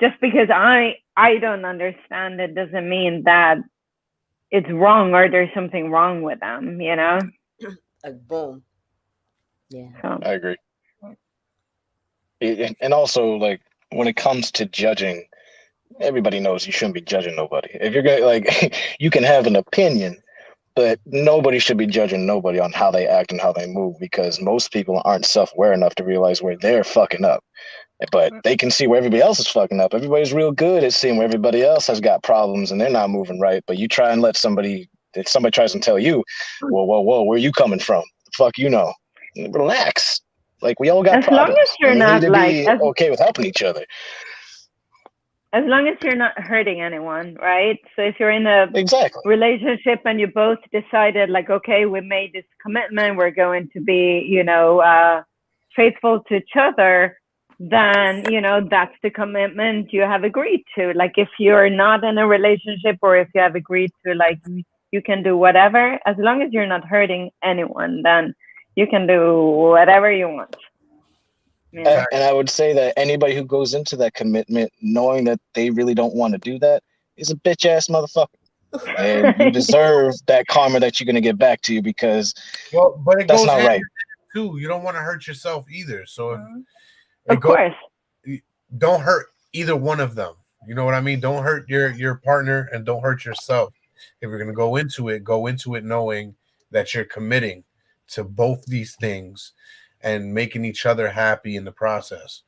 just because I don't understand it doesn't mean that it's wrong or there's something wrong with them, you know? Like, boom. Yeah. So. I agree. And also, like, when it comes to judging, everybody knows you shouldn't be judging nobody. If you're going, like, you can have an opinion, but nobody should be judging nobody on how they act and how they move, because most people aren't self-aware enough to realize where they're fucking up. But they can see where everybody else is fucking up. Everybody's real good at seeing where everybody else has got problems and they're not moving right. But you try and if somebody tries to tell you, whoa, where are you coming from? The fuck you know? Relax. Like, we all got problems. As long as you're not like okay with helping each other. As long as you're not hurting anyone, right? So if you're in a relationship and you both decided, like, okay, we made this commitment, we're going to be, you know, faithful to each other, then, you know, that's the commitment you have agreed to. Like, if you're not in a relationship, or if you have agreed to, like, you can do whatever, as long as you're not hurting anyone, then you can do whatever you want. Yeah. And I would say that anybody who goes into that commitment knowing that they really don't want to do that is a bitch ass motherfucker. And you deserve that karma that you're going to get back to you, because but it that's goes not right. Too. You don't want to hurt yourself either. So of course, don't hurt either one of them. You know what I mean? Don't hurt your partner, and don't hurt yourself. If you're going to go into it knowing that you're committing to both these things and making each other happy in the process,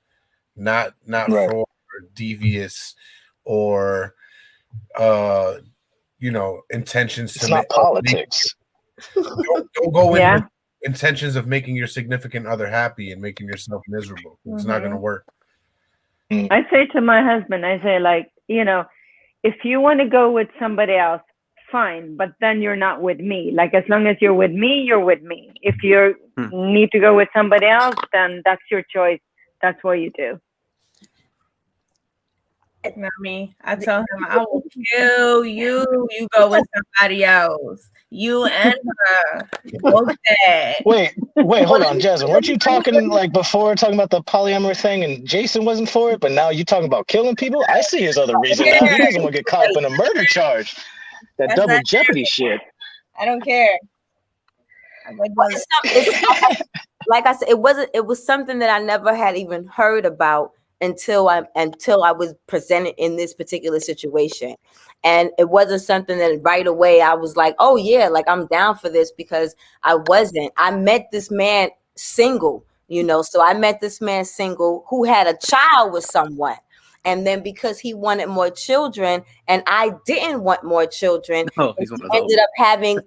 not right. for devious or you know, intentions. It's not politics. Don't go in with intentions of making your significant other happy and making yourself miserable. It's not going to work. I say to my husband, I say, like, you know, if you want to go with somebody else, fine, but then you're not with me. Like, as long as you're with me, you're with me. If you need to go with somebody else, then that's your choice. That's what you do. Not me. I tell him, I will kill you. You go with somebody else. You and her. Both dead. Wait, hold on, Jasmine. Weren't you talking like before, talking about the polyamorous thing, and Jason wasn't for it, but now you're talking about killing people? I see his other reason now. He doesn't want to get caught up in a murder charge. That That's double not jeopardy true. shit. I don't care. like I said, it was something that I never had even heard about until I was presented in this particular situation. And it wasn't something that right away I was like, oh yeah, like I'm down for this, because I wasn't. I met this man single, so I met this man single who had a child with someone. And then because he wanted more children and I didn't want more children, Oh, he he's one of those. ended up having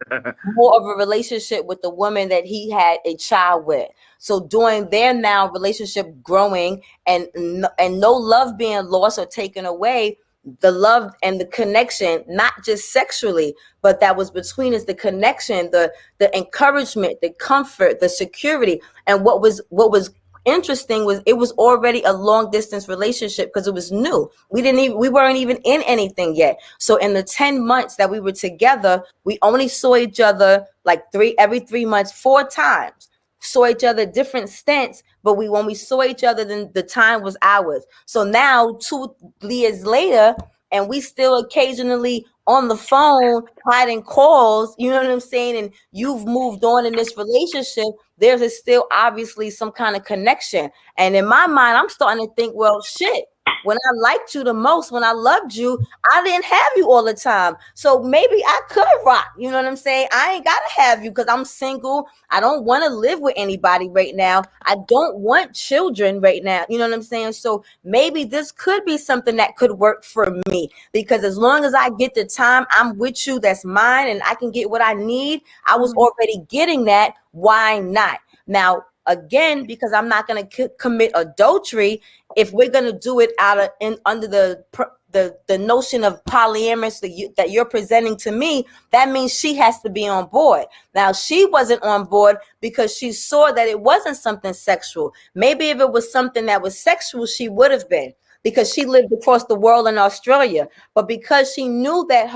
more of a relationship with the woman that he had a child with. So during their now relationship growing and no love being lost or taken away, the love and the connection, not just sexually, but that was between us, the connection, the encouragement, the comfort, the security. And what was interesting was it was already a long distance relationship because it was new. We weren't even in anything yet. So in the 10 months that we were together, we only saw each other like every 3 months, 4 times. Saw each other different stints, but when we saw each other, then the time was ours. So now 2 years later, and we still occasionally on the phone, hiding calls, you know what I'm saying? And you've moved on in this relationship. There's still obviously some kind of connection. And in my mind, I'm starting to think, well, shit, when I liked you the most, when I loved you, I didn't have you all the time. So maybe I could rock, you know what I'm saying? I ain't got to have you because I'm single. I don't want to live with anybody right now. I don't want children right now. You know what I'm saying? So maybe this could be something that could work for me, because as long as I get the time I'm with you, that's mine, and I can get what I need. I was already getting that. Why not? Now, again, because I'm not going to commit adultery, if we're going to do it under the notion of polyamorous that you're presenting to me, that means she has to be on board. Now, she wasn't on board because she saw that it wasn't something sexual. Maybe if it was something that was sexual, she would have been, because she lived across the world in Australia. But because she knew that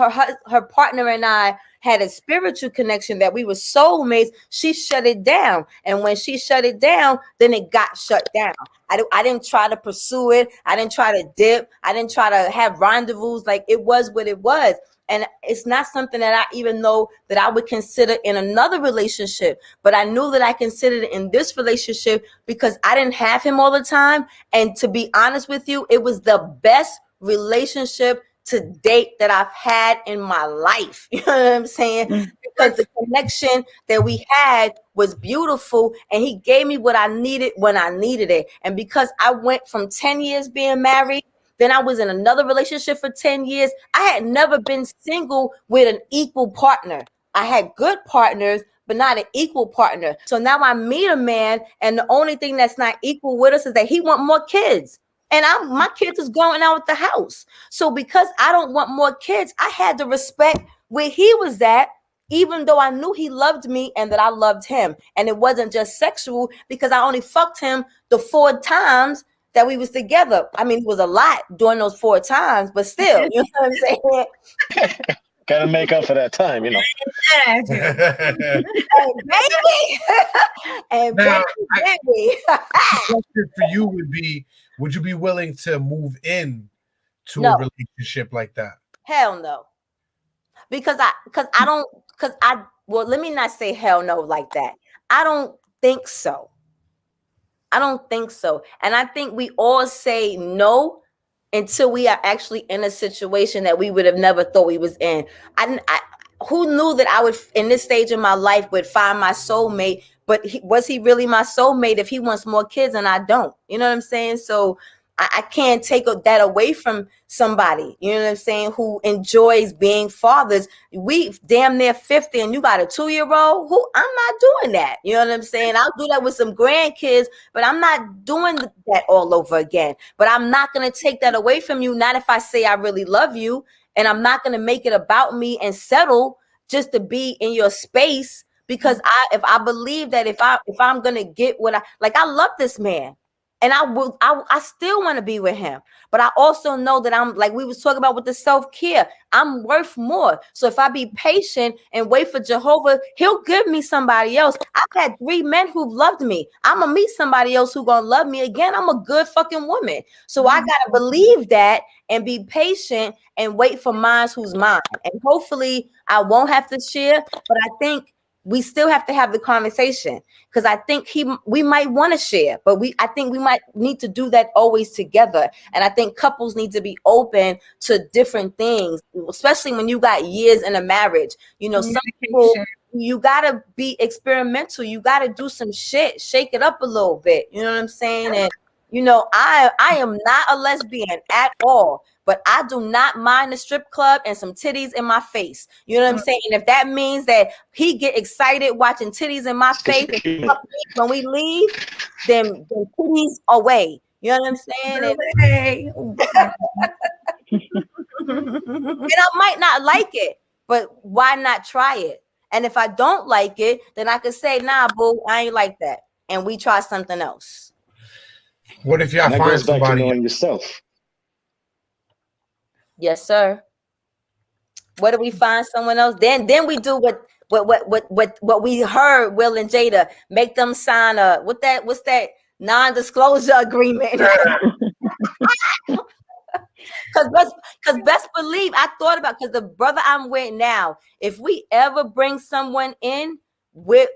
her partner and I had a spiritual connection, that we were soulmates, she shut it down. And when she shut it down, then it got shut down. I didn't try to pursue it. I didn't try to dip. I didn't try to have rendezvous. Like, it was what it was. And it's not something that I even know that I would consider in another relationship. But I knew that I considered it in this relationship because I didn't have him all the time. And to be honest with you, it was the best relationship to date that I've had in my life. You know what I'm saying? Because the connection that we had was beautiful, and he gave me what I needed when I needed it. And because I went from 10 years being married, then I was in another relationship for 10 years. I had never been single with an equal partner. I had good partners, but not an equal partner. So now I meet a man, and the only thing that's not equal with us is that he want more kids. And my kids is going out of the house. So because I don't want more kids, I had to respect where he was at, even though I knew he loved me and that I loved him. And it wasn't just sexual, because I only fucked him the 4 times that we was together. I mean, it was a lot during those 4 times, but still, you know what I'm saying? Gotta make up for that time, you know. And baby, and Now, baby. the question for you would be, would you be willing to move in to No. a relationship like that? Hell no. Well, let me not say hell no like that. I don't think so. And I think we all say no until we are actually in a situation that we would have never thought we was in. Who knew that I would, in this stage of my life, would find my soulmate? But was he really my soulmate if he wants more kids and I don't? You know what I'm saying? So I can't take that away from somebody, you know what I'm saying, who enjoys being fathers. We damn near 50 and you got a 2-year-old. I'm not doing that. You know what I'm saying? I'll do that with some grandkids, but I'm not doing that all over again. But I'm not going to take that away from you. Not if I say I really love you, and I'm not going to make it about me and settle just to be in your space. Because if I believe that if I'm going to get what I love this man. And I still want to be with him. But I also know that I'm, like we was talking about with the self-care, I'm worth more. So if I be patient and wait for Jehovah, he'll give me somebody else. I've had 3 men who've loved me. I'm going to meet somebody else who's going to love me again. I'm a good fucking woman. So I got to believe that and be patient and wait for mine who's mine. And hopefully I won't have to share. But I think we still have to have the conversation, because I think we might want to share, but I think we might need to do that always together. And I think couples need to be open to different things, especially when you got years in a marriage. You know, some people, you gotta be experimental. You gotta do some shit, shake it up a little bit. You know what I'm saying? And you know, I am not a lesbian at all, but I do not mind the strip club and some titties in my face. You know what I'm saying? And if that means that he get excited watching titties in my face when we leave, then titties away. You know what I'm saying? And I might not like it, but why not try it? And if I don't like it, then I could say, nah, boo, I ain't like that. And we try something else. What if y'all find somebody yourself? Yes, sir. What if we find someone else? Then we do what we heard Will and Jada, make them sign what's that non-disclosure agreement. Because best believe I thought about, because the brother I'm with now, if we ever bring someone in, we're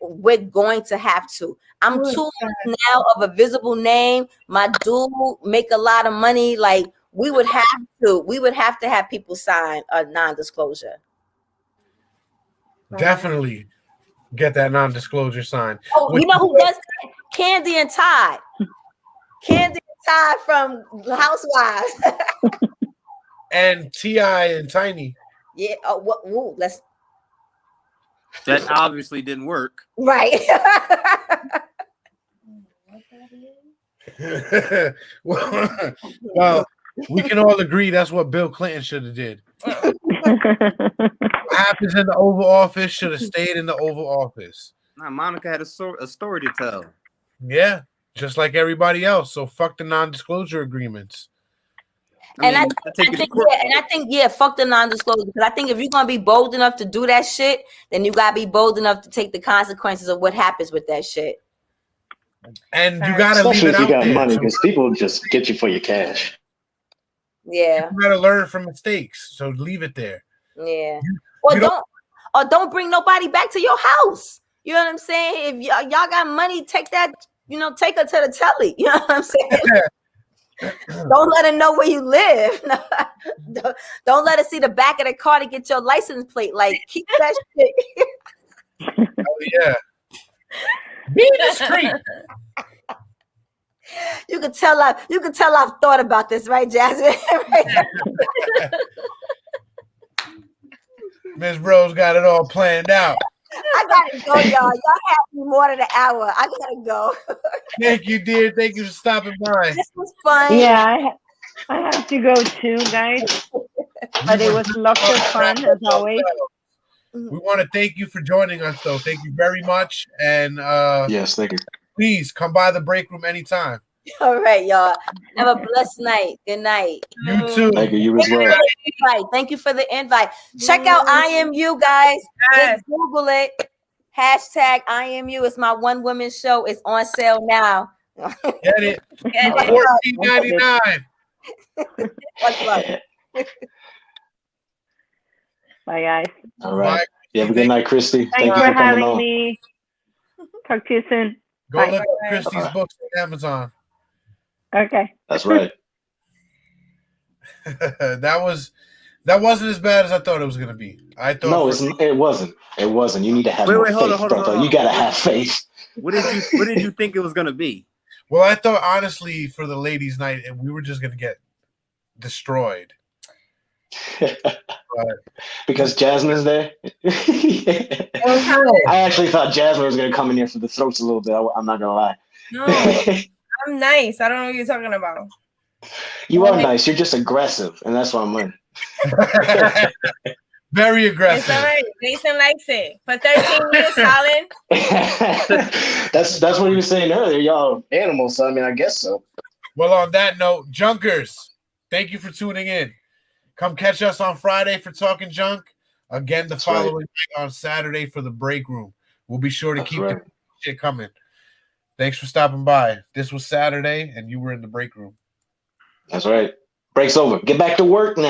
going to have to. I'm too much now of a visible name. My dude make a lot of money. Like we would have to have people sign a non-disclosure. Definitely get that non-disclosure sign. Oh, you know who does that? Candy and Todd. Candy and Todd from Housewives. And T.I. and Tiny. Yeah. Oh, let's. That obviously didn't work. Right. well, we can all agree that's what Bill Clinton should have did. What happens in the Oval Office should have stayed in the Oval Office. Nah, Monica had a story to tell. Yeah, just like everybody else. So fuck the non-disclosure agreements. I think, fuck the non-disclosure. Because I think if you're gonna be bold enough to do that shit, then you gotta be bold enough to take the consequences of what happens with that shit. And you gotta especially leave it if you out got there. money, because people just get you for your cash. Yeah, you gotta learn from mistakes. So leave it there. Yeah, or don't bring nobody back to your house. You know what I'm saying? If y'all got money, take that. You know, take her to the telly. You know what I'm saying? Don't let her know where you live. Don't let her see the back of the car to get your license plate. Like, keep that shit. Oh yeah. Be discreet. You can tell I've thought about this, right, Jasmine? Miss Rose got it all planned out. I gotta go, y'all. Y'all have me more than an hour. I gotta go. Thank you, dear. Thank you for stopping by. This was fun. Yeah, I have to go too, guys. But it was lots of fun as always. We want to thank you for joining us, though. Thank you very much. And yes, thank you. Please come by the break room anytime. All right, y'all. Have a blessed night. Good night. You too. Thank you. You as well. Thank you for the invite. Check out IMU, guys. Just Google it. Hashtag IMU. It's my one woman show. It's on sale now. Get it. $14.99. Bye, guys. All right. You have a good night, Christy. Thanks Thank you for for coming having on. me. Talk to you soon. Go Bye. look at Christy's books on Amazon. Okay. That's right. that wasn't as bad as I thought it was gonna be. I thought it wasn't. It wasn't. You need to have more faith, brother. You gotta have faith. What did you think it was gonna be? Well, I thought honestly for the ladies' night, we were just gonna get destroyed. Because Jasmine's there. I actually thought Jasmine was gonna come in here for the throats a little bit. I'm not gonna lie. No, I'm nice. I don't know what you're talking about. You are nice. You're just aggressive, and that's why I'm learning. Very aggressive. It's all right. Jason likes it. For 13 years, Colin. That's what he was saying earlier. Y'all animals, so I mean, I guess so. Well, on that note, Junkers, thank you for tuning in. Come catch us on Friday for Talking Junk. Again, the following night on Saturday for the Break Room. We'll be sure to keep the shit coming. Thanks for stopping by. This was Saturday, and you were in the Break Room. That's right. Break's over. Get back to work now.